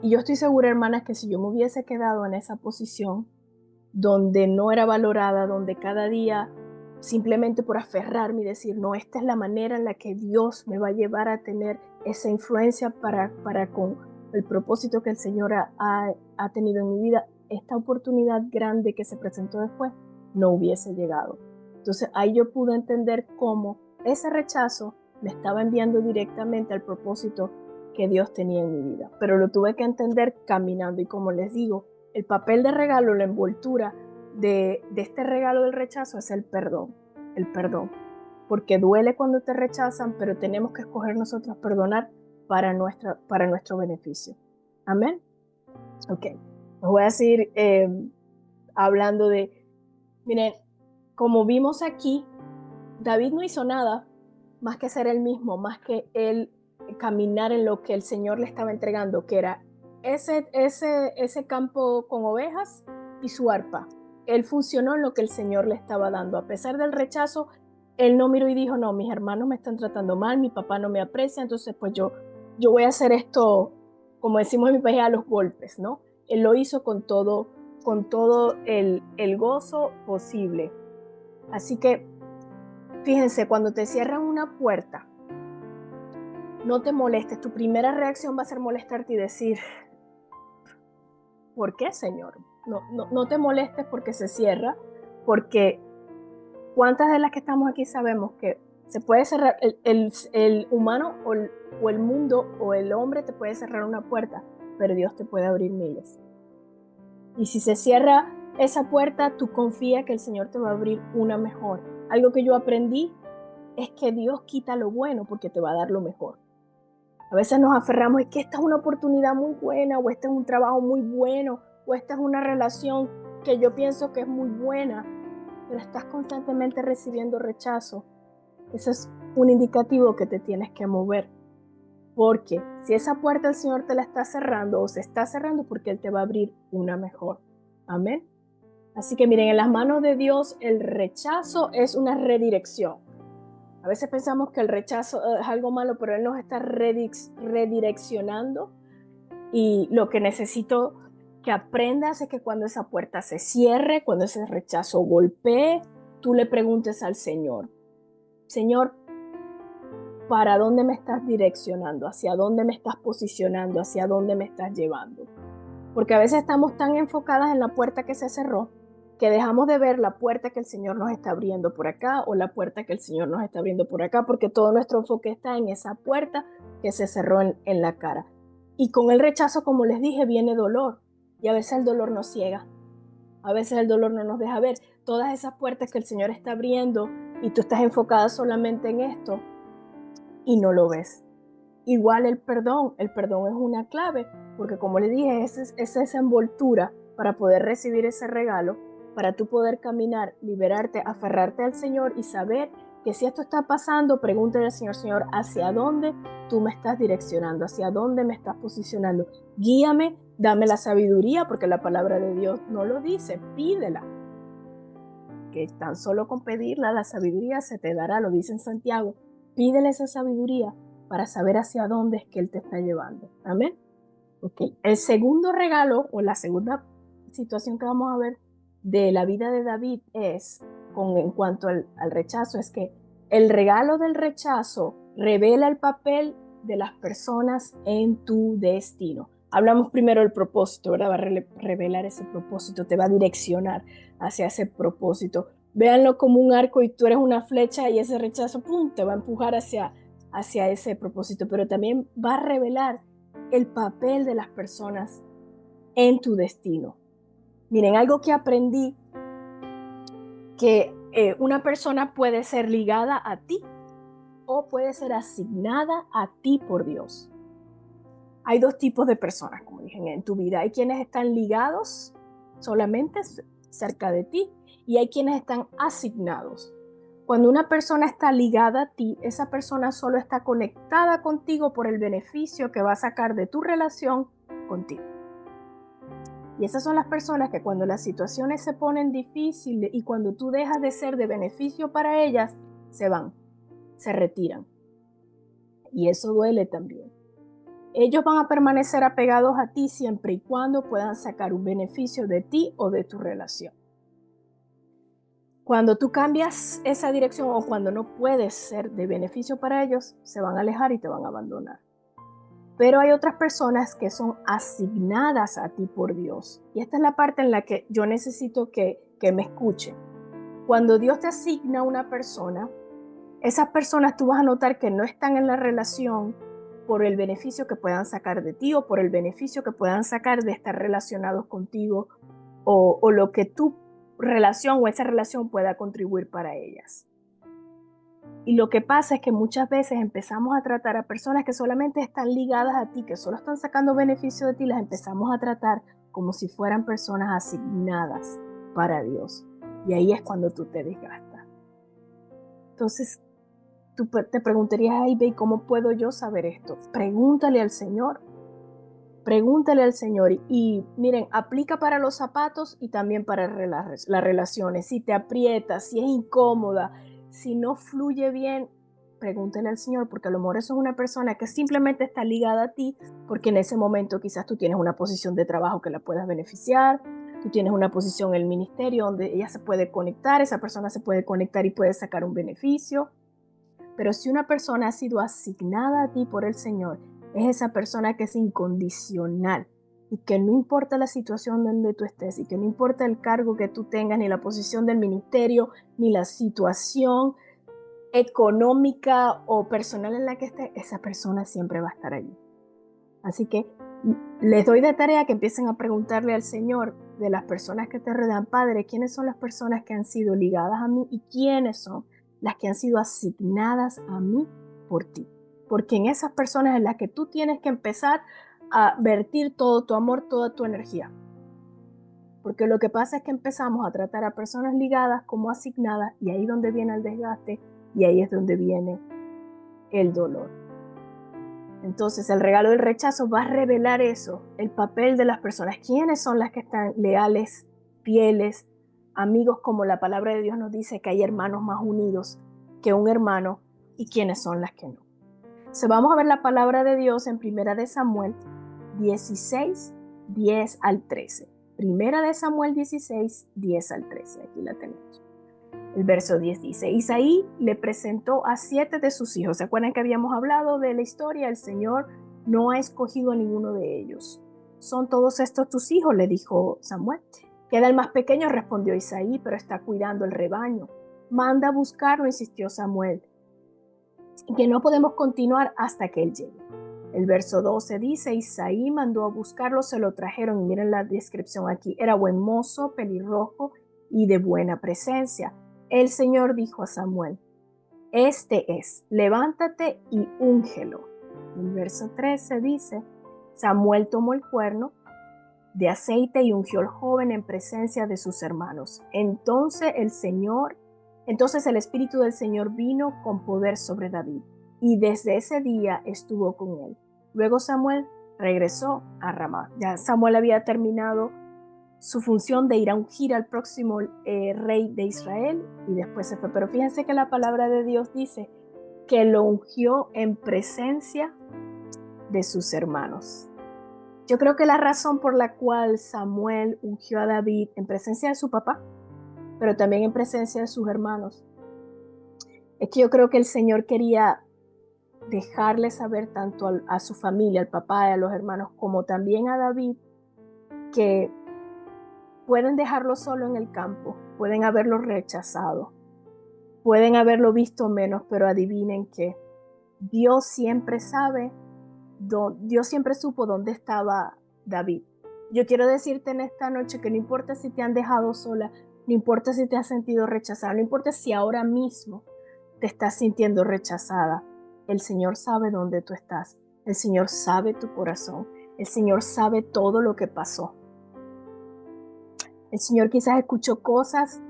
Y yo estoy segura, hermanas, que si yo me hubiese quedado en esa posición donde no era valorada, donde cada día simplemente por aferrarme y decir, no, esta es la manera en la que Dios me va a llevar a tener esa influencia para con el propósito que el Señor ha tenido en mi vida, esta oportunidad grande que se presentó después no hubiese llegado. Entonces ahí yo pude entender cómo ese rechazo me estaba enviando directamente al propósito que Dios tenía en mi vida. Pero lo tuve que entender caminando y como les digo, el papel de regalo, la envoltura de este regalo del rechazo es el perdón, porque duele cuando te rechazan, pero tenemos que escoger nosotros perdonar para nuestro beneficio. Amén. Ok, les voy a seguir hablando miren, como vimos aquí, David no hizo nada más que ser él mismo, más que él caminar en lo que el Señor le estaba entregando, que era ese campo con ovejas y su arpa. Él funcionó en lo que el Señor le estaba dando. A pesar del rechazo, él no miró y dijo, no, mis hermanos me están tratando mal, mi papá no me aprecia, entonces pues yo voy a hacer esto, como decimos en mi país, a los golpes, ¿no? Él lo hizo con todo el gozo posible. Así que, fíjense, cuando te cierran una puerta, no te molestes. Tu primera reacción va a ser molestarte y decir, ¿por qué, Señor? No te molestes porque se cierra, porque ¿cuántas de las que estamos aquí sabemos que se puede cerrar el humano o el mundo o el hombre te puede cerrar una puerta, pero Dios te puede abrir miles? Y si se cierra esa puerta, tú confía que el Señor te va a abrir una mejor. Algo que yo aprendí es que Dios quita lo bueno porque te va a dar lo mejor. A veces nos aferramos, es que esta es una oportunidad muy buena, o este es un trabajo muy bueno, o esta es una relación que yo pienso que es muy buena, pero estás constantemente recibiendo rechazo. Ese es un indicativo que te tienes que mover, Porque si esa puerta el Señor te la está cerrando o se está cerrando, porque Él te va a abrir una mejor. Amén. Así que miren, en las manos de Dios el rechazo es una redirección. A veces pensamos que el rechazo es algo malo, pero Él nos está redireccionando. Y lo que necesito que aprendas es que cuando esa puerta se cierre, cuando ese rechazo golpee, tú le preguntes al Señor, Señor, ¿para dónde me estás direccionando? ¿Hacia dónde me estás posicionando? ¿Hacia dónde me estás llevando? Porque a veces estamos tan enfocadas en la puerta que se cerró que dejamos de ver la puerta que el Señor nos está abriendo por acá o la puerta que el Señor nos está abriendo por acá, porque todo nuestro enfoque está en esa puerta que se cerró en la cara. Y con el rechazo, como les dije, viene dolor. Y a veces el dolor nos ciega. A veces el dolor no nos deja ver todas esas puertas que el Señor está abriendo y tú estás enfocada solamente en esto y no lo ves. Igual el perdón es una clave, porque como les dije, es esa envoltura para poder recibir ese regalo, para tú poder caminar, liberarte, aferrarte al Señor y saber que si esto está pasando, pregúntale al Señor, Señor, ¿hacia dónde tú me estás direccionando? ¿Hacia dónde me estás posicionando? Guíame, dame la sabiduría, porque la palabra de Dios no lo dice, pídela. Que tan solo con pedirla, la sabiduría se te dará, lo dice en Santiago. Pídele esa sabiduría para saber hacia dónde es que Él te está llevando. Amén. Okay. El segundo regalo o la segunda situación que vamos a ver de la vida de David es, en cuanto al rechazo, es que el regalo del rechazo revela el papel de las personas en tu destino. Hablamos primero del propósito, ¿verdad? Va a revelar ese propósito, te va a direccionar hacia ese propósito. Véanlo como un arco y tú eres una flecha y ese rechazo, ¡pum!, te va a empujar hacia ese propósito, pero también va a revelar el papel de las personas en tu destino. Miren, algo que aprendí, que una persona puede ser ligada a ti o puede ser asignada a ti por Dios. Hay dos tipos de personas, como dije, en tu vida. Hay quienes están ligados solamente cerca de ti y hay quienes están asignados. Cuando una persona está ligada a ti, esa persona solo está conectada contigo por el beneficio que va a sacar de tu relación contigo. Y esas son las personas que cuando las situaciones se ponen difíciles y cuando tú dejas de ser de beneficio para ellas, se van, se retiran. Y eso duele también. Ellos van a permanecer apegados a ti siempre y cuando puedan sacar un beneficio de ti o de tu relación. Cuando tú cambias esa dirección o cuando no puedes ser de beneficio para ellos, se van a alejar y te van a abandonar. Pero hay otras personas que son asignadas a ti por Dios. Y esta es la parte en la que yo necesito que me escuchen. Cuando Dios te asigna a una persona, esas personas tú vas a notar que no están en la relación por el beneficio que puedan sacar de ti o por el beneficio que puedan sacar de estar relacionados contigo o lo que tu relación o esa relación pueda contribuir para ellas. Y lo que pasa es que muchas veces empezamos a tratar a personas que solamente están ligadas a ti, que solo están sacando beneficio de ti, las empezamos a tratar como si fueran personas asignadas para Dios. Y ahí es cuando tú te desgastas. Entonces, tú te preguntarías, ay, ve, ¿cómo puedo yo saber esto? Pregúntale al Señor. Pregúntale al Señor. Y miren, aplica para los zapatos y también para las relaciones. Si te aprietas, si es incómoda, si no fluye bien, pregúntale al Señor, porque a lo mejor eso es una persona que simplemente está ligada a ti, porque en ese momento quizás tú tienes una posición de trabajo que la puedas beneficiar, tú tienes una posición en el ministerio donde ella se puede conectar, esa persona se puede conectar y puede sacar un beneficio. Pero si una persona ha sido asignada a ti por el Señor, es esa persona que es incondicional y que no importa la situación donde tú estés y que no importa el cargo que tú tengas, ni la posición del ministerio, ni la situación económica o personal en la que estés, esa persona siempre va a estar allí. Así que les doy de tarea que empiecen a preguntarle al Señor de las personas que te rodean, Padre, ¿quiénes son las personas que han sido ligadas a mí y quiénes son las que han sido asignadas a mí por ti? Porque en esas personas es las que tú tienes que empezar a vertir todo tu amor, toda tu energía. Porque lo que pasa es que empezamos a tratar a personas ligadas como asignadas y ahí es donde viene el desgaste y ahí es donde viene el dolor. Entonces el regalo del rechazo va a revelar eso, el papel de las personas. ¿Quiénes son las que están leales, fieles, amigos, como la palabra de Dios nos dice que hay hermanos más unidos que un hermano, y quiénes son las que no? Entonces vamos a ver la palabra de Dios en Primera de Samuel 16, 10 al 13. Primera de Samuel 16, 10 al 13. Aquí la tenemos. El verso 10 dice: Isaí le presentó a 7 de sus hijos. ¿Se acuerdan que habíamos hablado de la historia? El Señor no ha escogido a ninguno de ellos. ¿Son todos estos tus hijos?, le dijo Samuel. Queda el más pequeño, respondió Isaí, pero está cuidando el rebaño. Manda a buscarlo, insistió Samuel, que no podemos continuar hasta que él llegue. El verso 12 dice: Isaí mandó a buscarlo, se lo trajeron, y miren la descripción aquí. Era buen mozo, pelirrojo y de buena presencia. El Señor dijo a Samuel: este es, levántate y úngelo. El verso 13 dice: Samuel tomó el cuerno de aceite y ungió al joven en presencia de sus hermanos. Entonces el Espíritu del Señor vino con poder sobre David, y desde ese día estuvo con él. Luego Samuel regresó a Ramá. Ya Samuel había terminado su función de ir a ungir al próximo rey de Israel, y después se fue. Pero fíjense que la palabra de Dios dice que lo ungió en presencia de sus hermanos. Yo creo que la razón por la cual Samuel ungió a David en presencia de su papá, pero también en presencia de sus hermanos, es que yo creo que el Señor quería dejarle saber tanto a su familia, al papá y a los hermanos, como también a David, que pueden dejarlo solo en el campo, pueden haberlo rechazado, pueden haberlo visto menos, pero adivinen que Dios siempre supo dónde estaba David. Yo quiero decirte en esta noche que no importa si te han dejado sola, no importa si te has sentido rechazada, no importa si ahora mismo te estás sintiendo rechazada, el Señor sabe dónde tú estás, el Señor sabe tu corazón, el Señor sabe todo lo que pasó. El Señor quizás escuchó cosas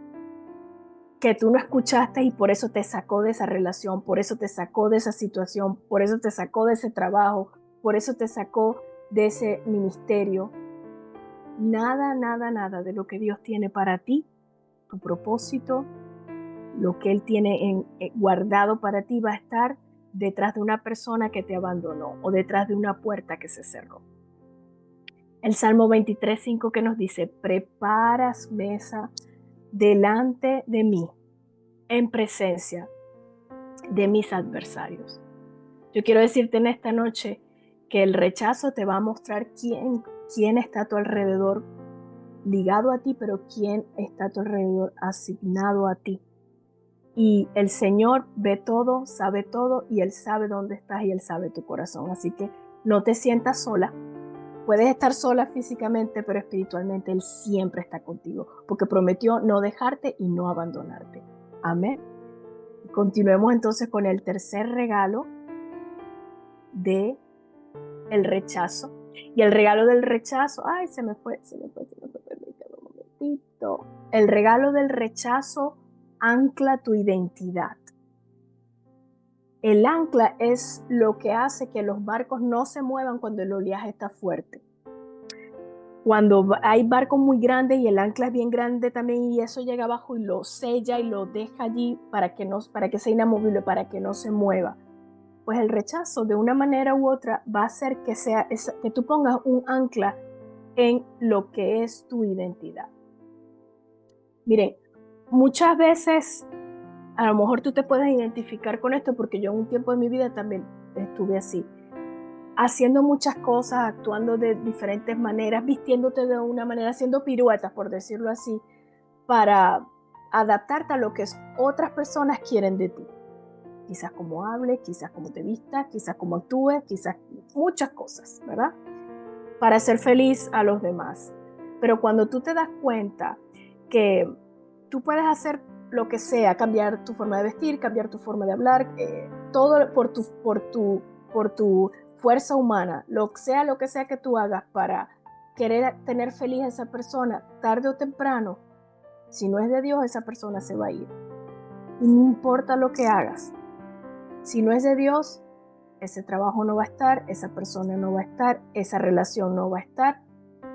que tú no escuchaste y por eso te sacó de esa relación, por eso te sacó de esa situación, por eso te sacó de ese trabajo, por eso te sacó de ese ministerio. Nada, nada, nada de lo que Dios tiene para ti, tu propósito, lo que Él tiene guardado para ti, va a estar detrás de una persona que te abandonó o detrás de una puerta que se cerró. El Salmo 23:5 que nos dice: preparas mesa delante de mí, en presencia de mis adversarios. Yo quiero decirte en esta noche que el rechazo te va a mostrar quién está a tu alrededor ligado a ti, pero quién está a tu alrededor asignado a ti. Y el Señor ve todo, sabe todo, y Él sabe dónde estás y Él sabe tu corazón. Así que no te sientas sola. Puedes estar sola físicamente, pero espiritualmente Él siempre está contigo, porque prometió no dejarte y no abandonarte. Amén. Continuemos entonces con el tercer regalo de el rechazo. Y el regalo del rechazo, se me fue, permítame un momentito. El regalo del rechazo ancla tu identidad. El ancla es lo que hace que los barcos no se muevan cuando el oleaje está fuerte. Cuando hay barcos muy grandes y el ancla es bien grande también, y eso llega abajo y lo sella y lo deja allí para que sea inamovible, para que no se mueva. Pues el rechazo, de una manera u otra, va a hacer que tú pongas un ancla en lo que es tu identidad. Miren, muchas veces, a lo mejor tú te puedes identificar con esto, porque yo en un tiempo de mi vida también estuve así, haciendo muchas cosas, actuando de diferentes maneras, vistiéndote de una manera, haciendo piruetas, por decirlo así, para adaptarte a lo que otras personas quieren de ti. Quizás como hables, quizás como te vistas, quizás como actúes, quizás muchas cosas, ¿verdad? Para hacer feliz a los demás. Pero cuando tú te das cuenta que tú puedes hacer lo que sea, cambiar tu forma de vestir, cambiar tu forma de hablar, todo por tu fuerza humana, lo que sea que tú hagas para querer tener feliz a esa persona, tarde o temprano, si no es de Dios, esa persona se va a ir. Y no importa lo que hagas. Si no es de Dios, ese trabajo no va a estar, esa persona no va a estar, esa relación no va a estar.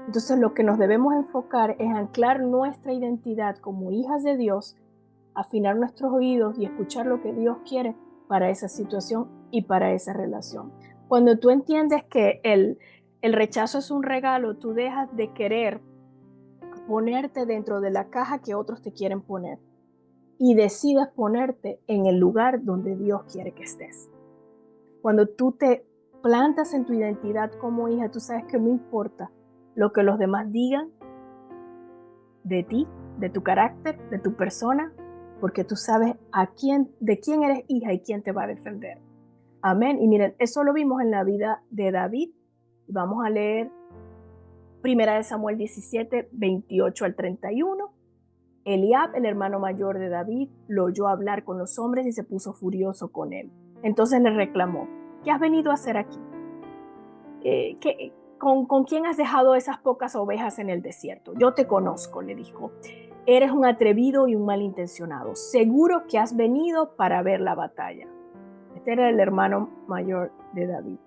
Entonces lo que nos debemos enfocar es anclar nuestra identidad como hijas de Dios, afinar nuestros oídos y escuchar lo que Dios quiere para esa situación y para esa relación. Cuando tú entiendes que el rechazo es un regalo, tú dejas de querer ponerte dentro de la caja que otros te quieren poner y decides ponerte en el lugar donde Dios quiere que estés. Cuando tú te plantas en tu identidad como hija, tú sabes que no importa lo que los demás digan de ti, de tu carácter, de tu persona, porque tú sabes de quién eres hija y quién te va a defender. Amén. Y miren, eso lo vimos en la vida de David. Vamos a leer 1 Samuel 17, 28 al 31. Eliab, el hermano mayor de David, lo oyó hablar con los hombres y se puso furioso con él. Entonces le reclamó: ¿qué has venido a hacer aquí? ¿Con quién has dejado esas pocas ovejas en el desierto? Yo te conozco, le dijo. Eres un atrevido y un malintencionado. Seguro que has venido para ver la batalla. Este era el hermano mayor de David.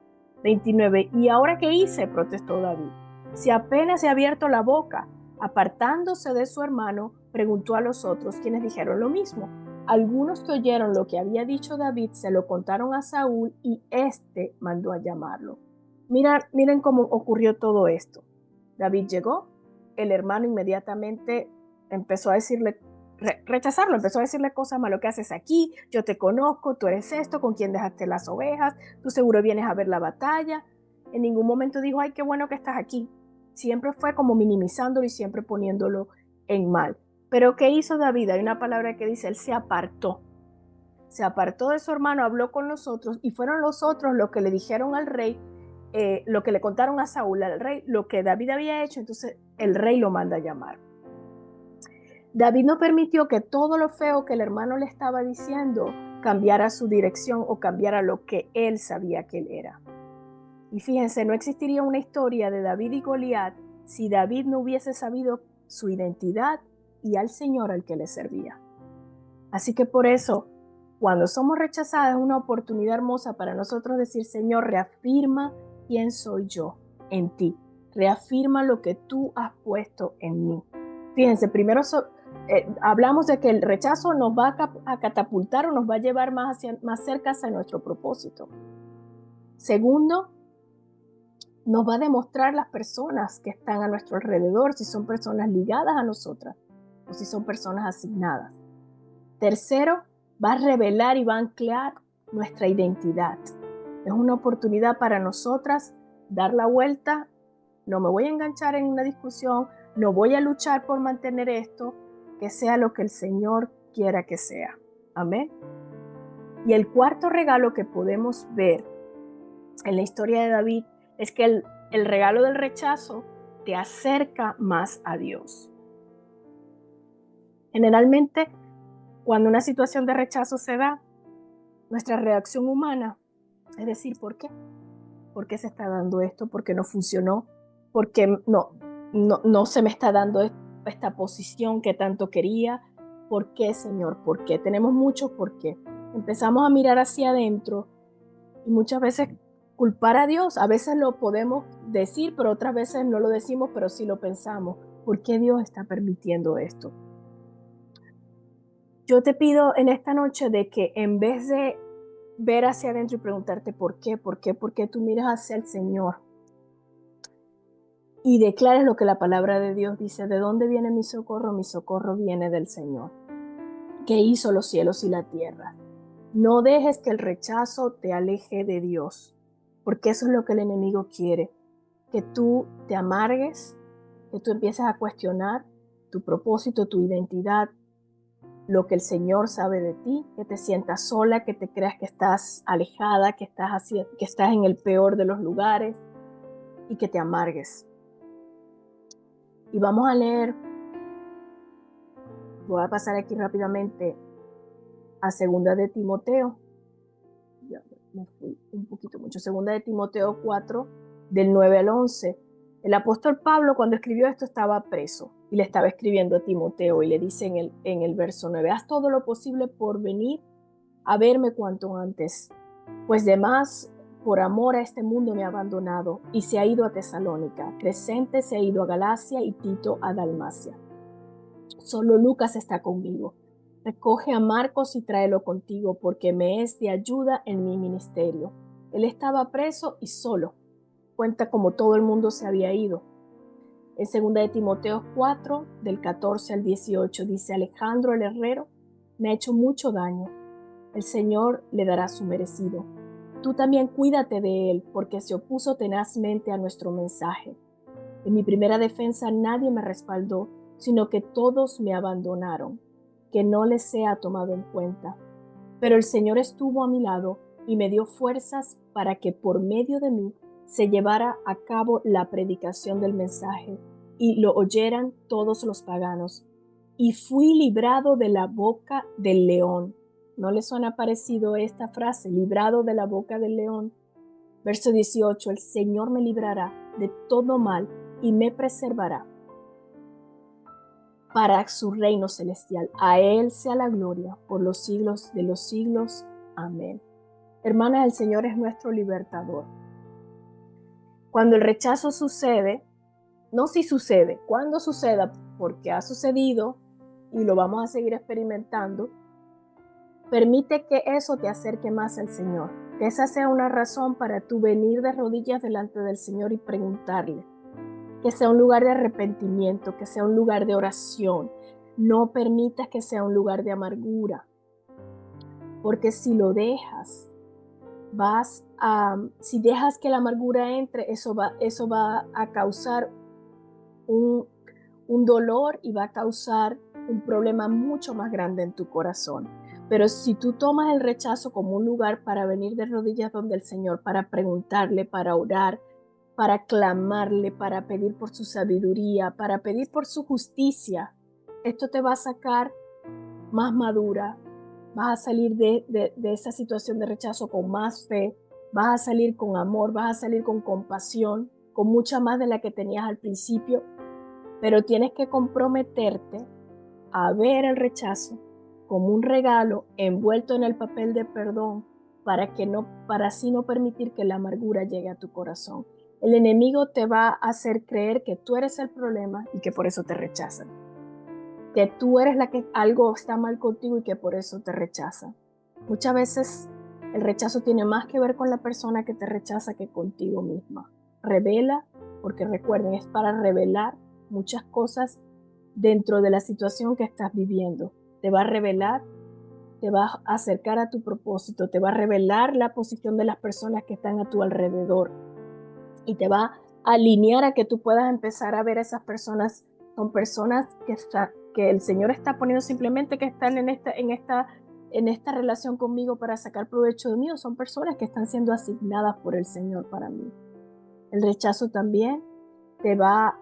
29. ¿Y ahora qué hice?, protestó David. Si apenas he abierto la boca. Apartándose de su hermano, preguntó a los otros, quienes dijeron lo mismo. Algunos que oyeron lo que había dicho David se lo contaron a Saúl y éste mandó a llamarlo. Miren cómo ocurrió todo esto. David llegó, el hermano inmediatamente empezó a decirle, rechazarlo, empezó a decirle cosas malas: ¿qué haces aquí? Yo te conozco, tú eres esto, ¿con quién dejaste las ovejas? Tú seguro vienes a ver la batalla. En ningún momento dijo: ay, qué bueno que estás aquí. Siempre fue como minimizándolo y siempre poniéndolo en mal. Pero ¿qué hizo David? Hay una palabra que dice, él se apartó. Se apartó de su hermano, habló con los otros y fueron los otros los que le dijeron al rey, lo que le contaron a Saúl, al rey, lo que David había hecho. Entonces el rey lo manda a llamar. David no permitió que todo lo feo que el hermano le estaba diciendo cambiara su dirección o cambiara lo que él sabía que él era. Y fíjense, no existiría una historia de David y Goliat si David no hubiese sabido su identidad y al Señor al que le servía. Así que por eso, cuando somos rechazadas, es una oportunidad hermosa para nosotros decir: Señor, reafirma quién soy yo en ti. Reafirma lo que tú has puesto en mí. Fíjense, primero hablamos de que el rechazo nos va a catapultar o nos va a llevar más cerca hacia nuestro propósito. Segundo, nos va a demostrar las personas que están a nuestro alrededor, si son personas ligadas a nosotras o si son personas asignadas. Tercero, va a revelar y va a anclar nuestra identidad. Es una oportunidad para nosotras dar la vuelta. No me voy a enganchar en una discusión, no voy a luchar por mantener esto, que sea lo que el Señor quiera que sea. Amén. Y el cuarto regalo que podemos ver en la historia de David es que el regalo del rechazo te acerca más a Dios. Generalmente, cuando una situación de rechazo se da, nuestra reacción humana es decir: ¿por qué? ¿Por qué se está dando esto? ¿Por qué no funcionó? ¿Por qué no se me está dando esta posición que tanto quería? ¿Por qué, Señor? ¿Por qué? Tenemos muchos por qué. Empezamos a mirar hacia adentro y muchas veces culpar a Dios. A veces lo podemos decir, pero otras veces no lo decimos, pero sí lo pensamos. ¿Por qué Dios está permitiendo esto? Yo te pido en esta noche de que en vez de ver hacia adentro y preguntarte por qué, tú miras hacia el Señor y declares lo que la palabra de Dios dice: ¿de dónde viene mi socorro? Mi socorro viene del Señor, que hizo los cielos y la tierra. No dejes que el rechazo te aleje de Dios, porque eso es lo que el enemigo quiere, que tú te amargues, que tú empieces a cuestionar tu propósito, tu identidad, lo que el Señor sabe de ti, que te sientas sola, que te creas que estás alejada, que estás en el peor de los lugares y que te amargues. Y vamos a leer, voy a pasar aquí rápidamente a 2 de Timoteo. Ya me fui un poquito mucho. 2 de Timoteo 4, del 9 al 11. El apóstol Pablo, cuando escribió esto, estaba preso y le estaba escribiendo a Timoteo y le dice en el verso 9: haz todo lo posible por venir a verme cuanto antes, pues por amor a este mundo me ha abandonado y se ha ido a Tesalónica. Crescente se ha ido a Galacia y Tito a Dalmacia. Solo Lucas está conmigo. Recoge a Marcos y tráelo contigo porque me es de ayuda en mi ministerio. Él estaba preso y solo. Cuenta como todo el mundo se había ido. En 2 de Timoteo 4, del 14 al 18, dice: Alejandro el herrero me ha hecho mucho daño. El Señor le dará su merecido. Tú también cuídate de él, porque se opuso tenazmente a nuestro mensaje. En mi primera defensa nadie me respaldó, sino que todos me abandonaron, que no les sea tomado en cuenta. Pero el Señor estuvo a mi lado y me dio fuerzas para que por medio de mí se llevara a cabo la predicación del mensaje y lo oyeran todos los paganos. Y fui librado de la boca del león. ¿No les suena parecido esta frase? Librado de la boca del león. Verso 18, el Señor me librará de todo mal y me preservará para su reino celestial. A Él sea la gloria por los siglos de los siglos. Amén. Hermanas, el Señor es nuestro libertador. Cuando el rechazo sucede, no si sucede, cuando suceda, porque ha sucedido y lo vamos a seguir experimentando, permite que eso te acerque más al Señor. Que esa sea una razón para tú venir de rodillas delante del Señor y preguntarle. Que sea un lugar de arrepentimiento, que sea un lugar de oración. No permitas que sea un lugar de amargura. Porque si lo dejas, si dejas que la amargura entre, eso va a causar un dolor y va a causar un problema mucho más grande en tu corazón. Pero si tú tomas el rechazo como un lugar para venir de rodillas donde el Señor, para preguntarle, para orar, para clamarle, para pedir por su sabiduría, para pedir por su justicia, esto te va a sacar más madura, vas a salir de esa situación de rechazo con más fe, vas a salir con amor, vas a salir con compasión, con mucha más de la que tenías al principio, pero tienes que comprometerte a ver el rechazo como un regalo envuelto en el papel de perdón para así no permitir que la amargura llegue a tu corazón. El enemigo te va a hacer creer que tú eres el problema y que por eso te rechazan. Que tú eres la que algo está mal contigo y que por eso te rechazan. Muchas veces el rechazo tiene más que ver con la persona que te rechaza que contigo misma. Revela, porque recuerden, es para revelar muchas cosas dentro de la situación que estás viviendo. Te va a revelar, te va a acercar a tu propósito, te va a revelar la posición de las personas que están a tu alrededor y te va a alinear a que tú puedas empezar a ver a esas personas. Son personas que el Señor está poniendo simplemente que están en esta relación conmigo para sacar provecho de mí, o son personas que están siendo asignadas por el Señor para mí. El rechazo también te va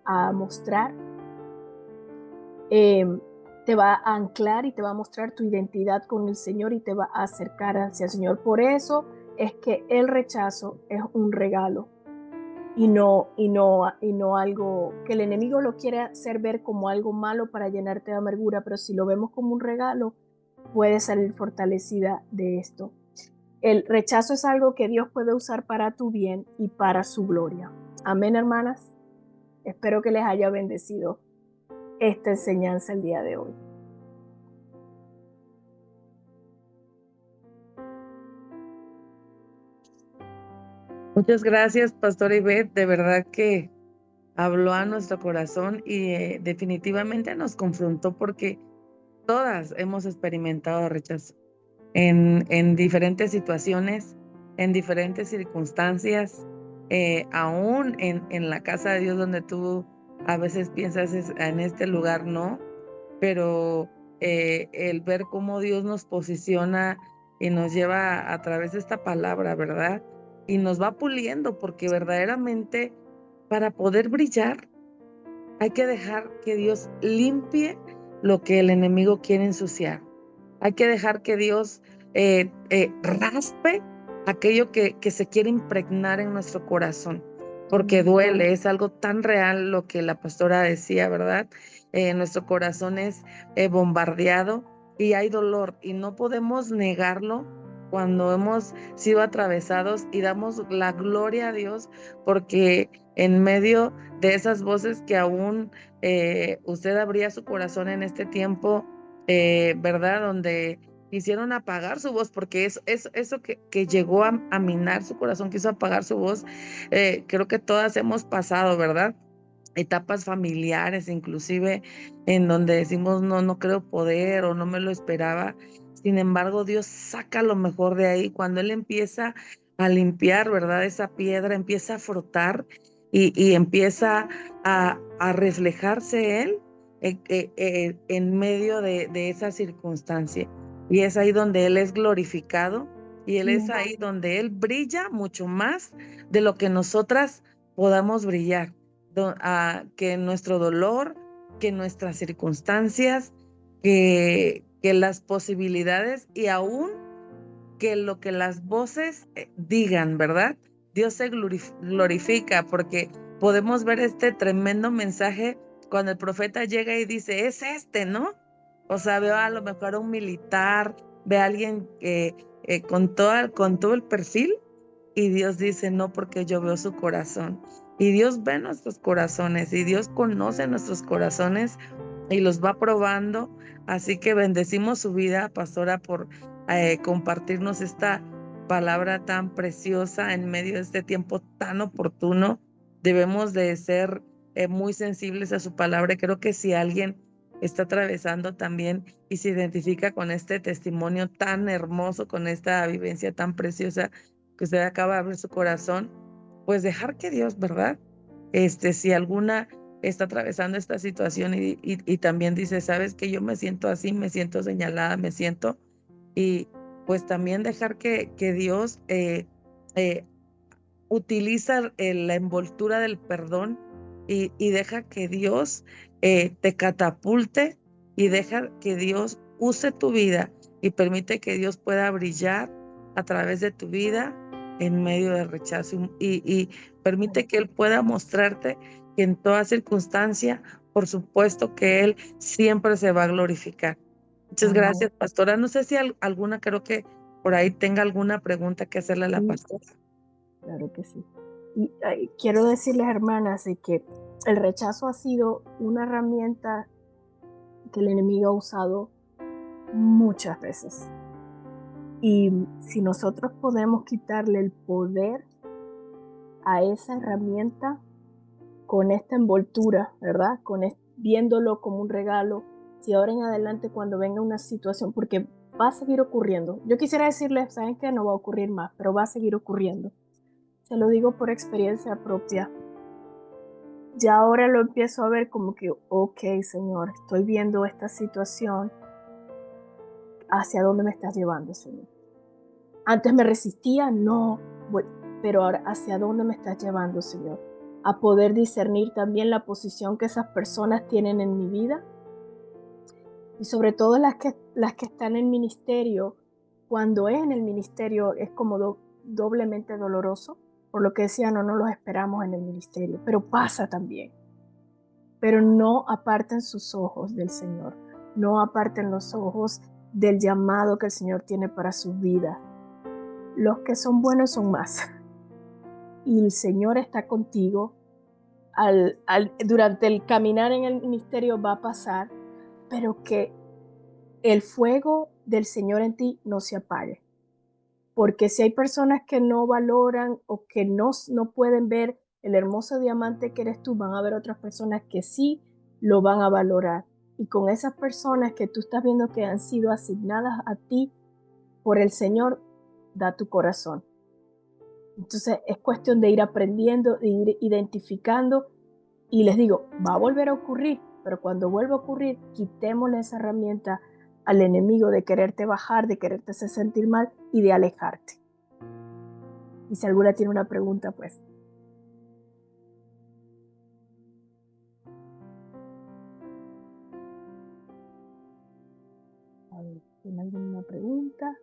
a mostrar, te va a anclar y te va a mostrar tu identidad con el Señor y te va a acercar hacia el Señor. Por eso es que el rechazo es un regalo y no algo que el enemigo lo quiere hacer ver como algo malo para llenarte de amargura, pero si lo vemos como un regalo, puedes salir fortalecida de esto. El rechazo es algo que Dios puede usar para tu bien y para su gloria. Amén, hermanas. Espero que les haya bendecido esta enseñanza el día de hoy. Muchas gracias, Pastora Ivette. De verdad que habló a nuestro corazón y definitivamente nos confrontó porque todas hemos experimentado rechazo en diferentes situaciones, en diferentes circunstancias, aún en la casa de Dios donde tú a veces piensas en este lugar no, pero el ver cómo Dios nos posiciona y nos lleva a través de esta palabra, ¿verdad? Y nos va puliendo porque verdaderamente para poder brillar hay que dejar que Dios limpie lo que el enemigo quiere ensuciar. Hay que dejar que Dios raspe aquello que se quiere impregnar en nuestro corazón, porque duele, es algo tan real lo que la pastora decía, ¿verdad? Nuestro corazón es bombardeado y hay dolor y no podemos negarlo cuando hemos sido atravesados y damos la gloria a Dios porque en medio de esas voces que aún usted abría su corazón en este tiempo, ¿verdad? Donde quisieron apagar su voz, porque eso que llegó a minar su corazón, quiso apagar su voz, creo que todas hemos pasado, ¿verdad? Etapas familiares, inclusive en donde decimos, no, no creo poder o no me lo esperaba. Sin embargo, Dios saca lo mejor de ahí. Cuando Él empieza a limpiar, ¿verdad? Esa piedra, empieza a frotar y empieza a reflejarse Él en medio de esa circunstancia. Y es ahí donde Él es glorificado y Él es ahí donde Él brilla mucho más de lo que nosotras podamos brillar. Que nuestro dolor, que nuestras circunstancias, que las posibilidades y aún que lo que las voces digan, ¿verdad? Dios se glorifica porque podemos ver este tremendo mensaje cuando el profeta llega y dice, es este, ¿no? O sea, veo a lo mejor a un militar, ve a alguien con todo el perfil y Dios dice, no, porque yo veo su corazón. Y Dios ve nuestros corazones y Dios conoce nuestros corazones y los va probando. Así que bendecimos su vida, pastora, por compartirnos esta palabra tan preciosa en medio de este tiempo tan oportuno. Debemos de ser muy sensibles a su palabra. Creo que si alguien está atravesando también y se identifica con este testimonio tan hermoso, con esta vivencia tan preciosa que usted acaba de abrir su corazón, pues dejar que Dios, ¿verdad? Si alguna está atravesando esta situación y también dice, sabes que yo me siento así, me siento señalada, me siento, y pues también dejar que Dios eh, utiliza la envoltura del perdón y deja que Dios te catapulte y deja que Dios use tu vida y permite que Dios pueda brillar a través de tu vida en medio del rechazo y permite que Él pueda mostrarte que en toda circunstancia, por supuesto que Él siempre se va a glorificar. Muchas gracias, pastora. No sé si alguna, creo que por ahí tenga alguna pregunta que hacerle a la pastora. Claro que sí. Y quiero decirles, hermanas, de que el rechazo ha sido una herramienta que el enemigo ha usado muchas veces. Y si nosotros podemos quitarle el poder a esa herramienta con esta envoltura, ¿verdad? Viéndolo como un regalo, si ahora en adelante cuando venga una situación, porque va a seguir ocurriendo. Yo quisiera decirles, ¿saben qué? No va a ocurrir más, pero va a seguir ocurriendo. Se lo digo por experiencia propia. Ya ahora lo empiezo a ver como que, ok, Señor, estoy viendo esta situación. ¿Hacia dónde me estás llevando, Señor? Antes me resistía, no, pero ahora, ¿hacia dónde me estás llevando, Señor? A poder discernir también la posición que esas personas tienen en mi vida y sobre todo las que están en ministerio. Cuando es en el ministerio es como doblemente doloroso, por lo que decía, no los esperamos en el ministerio, pero pasa también. Pero no aparten sus ojos del Señor, no aparten los ojos del llamado que el Señor tiene para su vida. Los que son buenos son más. Y el Señor está contigo. Durante el caminar en el ministerio va a pasar, pero que el fuego del Señor en ti no se apague. Porque si hay personas que no valoran o que no pueden ver el hermoso diamante que eres tú, van a haber otras personas que sí lo van a valorar. Y con esas personas que tú estás viendo que han sido asignadas a ti por el Señor, da tu corazón. Entonces es cuestión de ir aprendiendo, de ir identificando y les digo, va a volver a ocurrir, pero cuando vuelva a ocurrir, quitémosle esa herramienta al enemigo de quererte bajar, de quererte hacer sentir mal y de alejarte. Y si alguna tiene una pregunta, pues. A ver, ¿tiene alguna pregunta?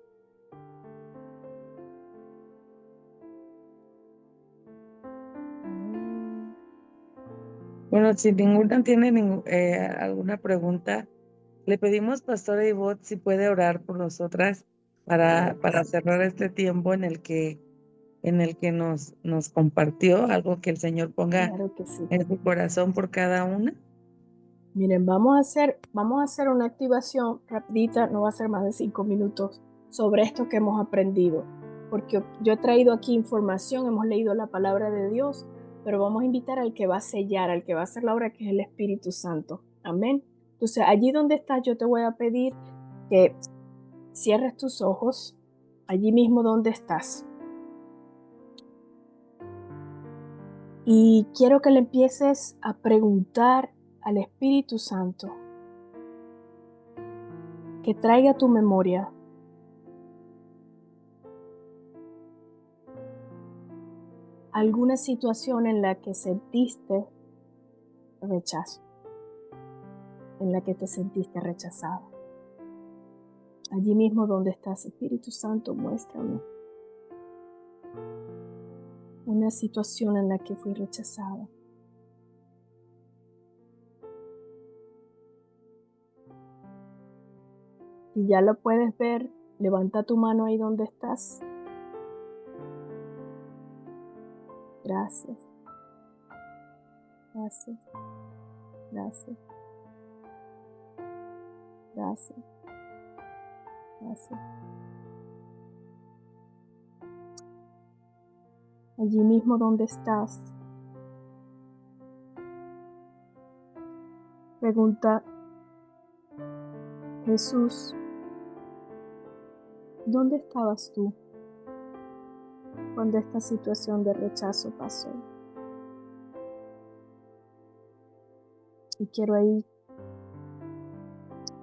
Bueno, si ninguna tiene alguna pregunta, le pedimos, pastora Ivonne, si puede orar por nosotras para cerrar este tiempo en el que nos compartió algo que el Señor ponga Claro que sí. en su corazón por cada una. Miren, vamos a hacer una activación rapidita, no va a ser más de 5 minutos, sobre esto que hemos aprendido, porque yo he traído aquí información, hemos leído la palabra de Dios, pero vamos a invitar al que va a sellar, al que va a hacer la obra, que es el Espíritu Santo. Amén. Entonces, allí donde estás, yo te voy a pedir que cierres tus ojos, allí mismo donde estás. Y quiero que le empieces a preguntar al Espíritu Santo que traiga a tu memoria alguna situación en la que sentiste rechazo, en la que te sentiste rechazado. Allí mismo donde estás, Espíritu Santo, muéstrame una situación en la que fui rechazada. Si ya lo puedes ver, levanta tu mano ahí donde estás. Gracias. Gracias. Gracias. Gracias. Gracias. Allí mismo donde estás, pregunta, Jesús, ¿dónde estabas tú cuando esta situación de rechazo pasó? Y quiero ahí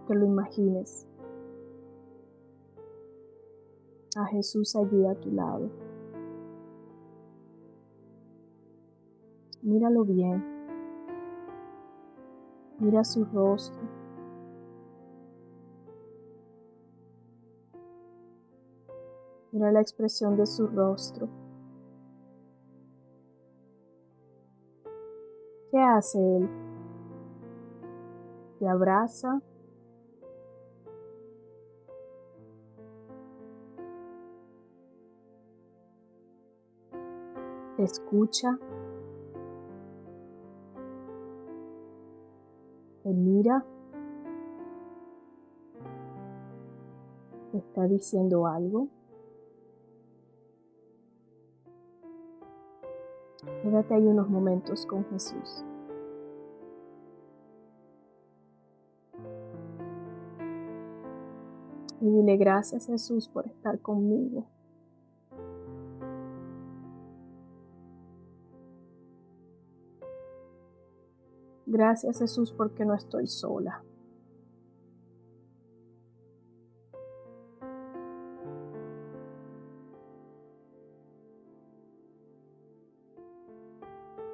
que lo imagines, a Jesús allí a tu lado. Míralo bien, mira su rostro. Mira la expresión de su rostro. ¿Qué hace él? ¿Te abraza? ¿Te escucha? ¿Te mira? ¿Te está diciendo algo? Quédate ahí unos momentos con Jesús. Y dile gracias, Jesús, por estar conmigo. Gracias, Jesús, porque no estoy sola.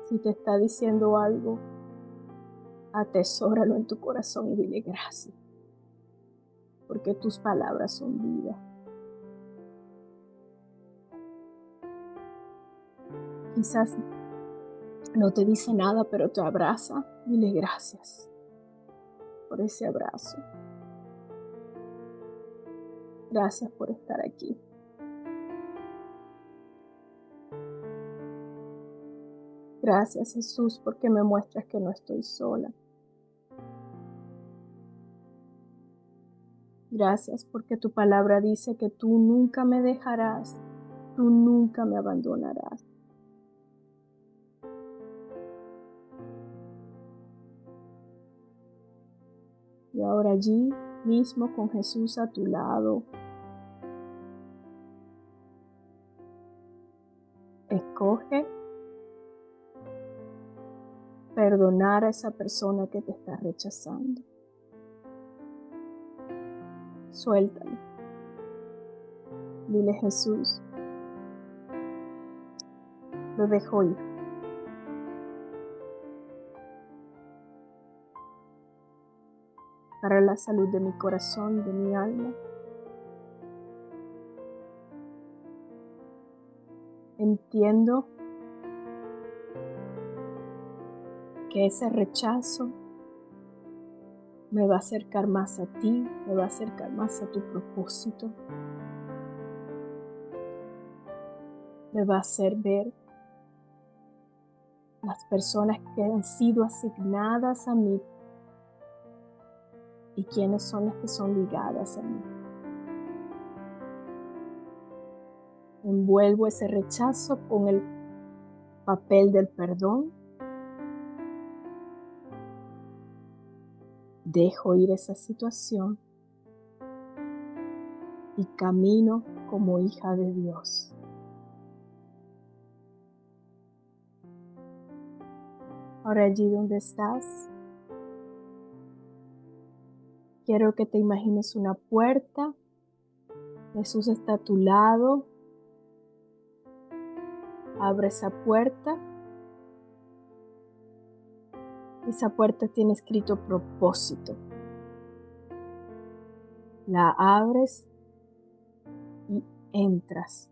Si te está diciendo algo, atesóralo en tu corazón y dile gracias, porque tus palabras son vida. Quizás no te dice nada, pero te abraza. Dile gracias por ese abrazo. Gracias por estar aquí. Gracias, Jesús, porque me muestras que no estoy sola. Gracias porque tu palabra dice que tú nunca me dejarás, tú nunca me abandonarás. Y ahora allí mismo con Jesús a tu lado, escoge perdonar a esa persona que te está rechazando. Suéltalo. Dile, Jesús, lo dejo ir. Para la salud de mi corazón, de mi alma. Entiendo que ese rechazo me va a acercar más a ti, me va a acercar más a tu propósito. me va a hacer ver las personas que han sido asignadas a mí y quiénes son las que son ligadas a mí. Envuelvo ese rechazo con el papel del perdón. Dejo ir esa situación y camino como hija de Dios. Ahora allí donde estás, quiero que te imagines una puerta. Jesús está a tu lado. Abre esa puerta. Esa puerta tiene escrito propósito. La abres y entras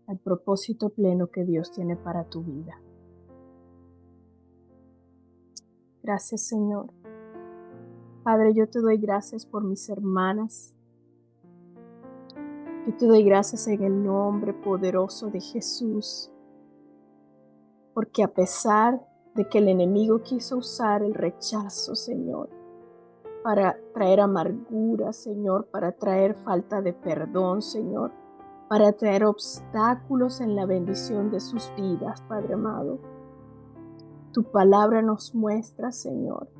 al propósito pleno que Dios tiene para tu vida. Gracias, Señor. Padre, yo te doy gracias por mis hermanas. Yo te doy gracias en el nombre poderoso de Jesús, porque a pesar de que el enemigo quiso usar el rechazo, Señor, para traer amargura, Señor, para traer falta de perdón, Señor, para traer obstáculos en la bendición de sus vidas, Padre amado. Tu palabra nos muestra, Señor,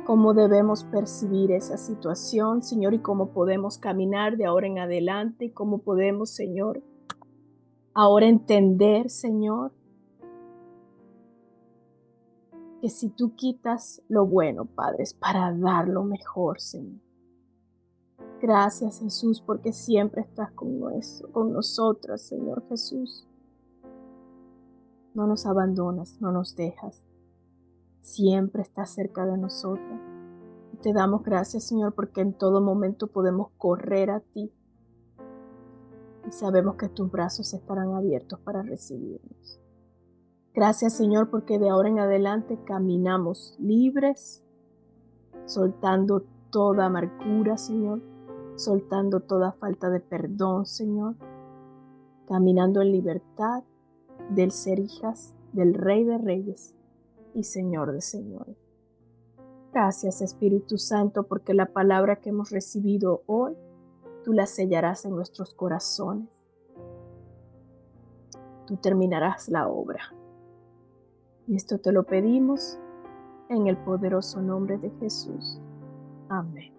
cómo debemos percibir esa situación, Señor, y cómo podemos caminar de ahora en adelante, y cómo podemos, Señor, ahora entender, Señor, que si tú quitas lo bueno, Padre, es para dar lo mejor, Señor. Gracias, Jesús, porque siempre estás con nosotras, Señor Jesús. No nos abandonas, no nos dejas. Siempre estás cerca de nosotras. Y te damos gracias, Señor, porque en todo momento podemos correr a ti. Y sabemos que tus brazos estarán abiertos para recibirnos. Gracias, Señor, porque de ahora en adelante caminamos libres, soltando toda amargura, Señor, soltando toda falta de perdón, Señor, caminando en libertad del ser hijas del Rey de Reyes y Señor de Señores. Gracias, Espíritu Santo, porque la palabra que hemos recibido hoy, tú la sellarás en nuestros corazones. Tú terminarás la obra. Y esto te lo pedimos en el poderoso nombre de Jesús. Amén.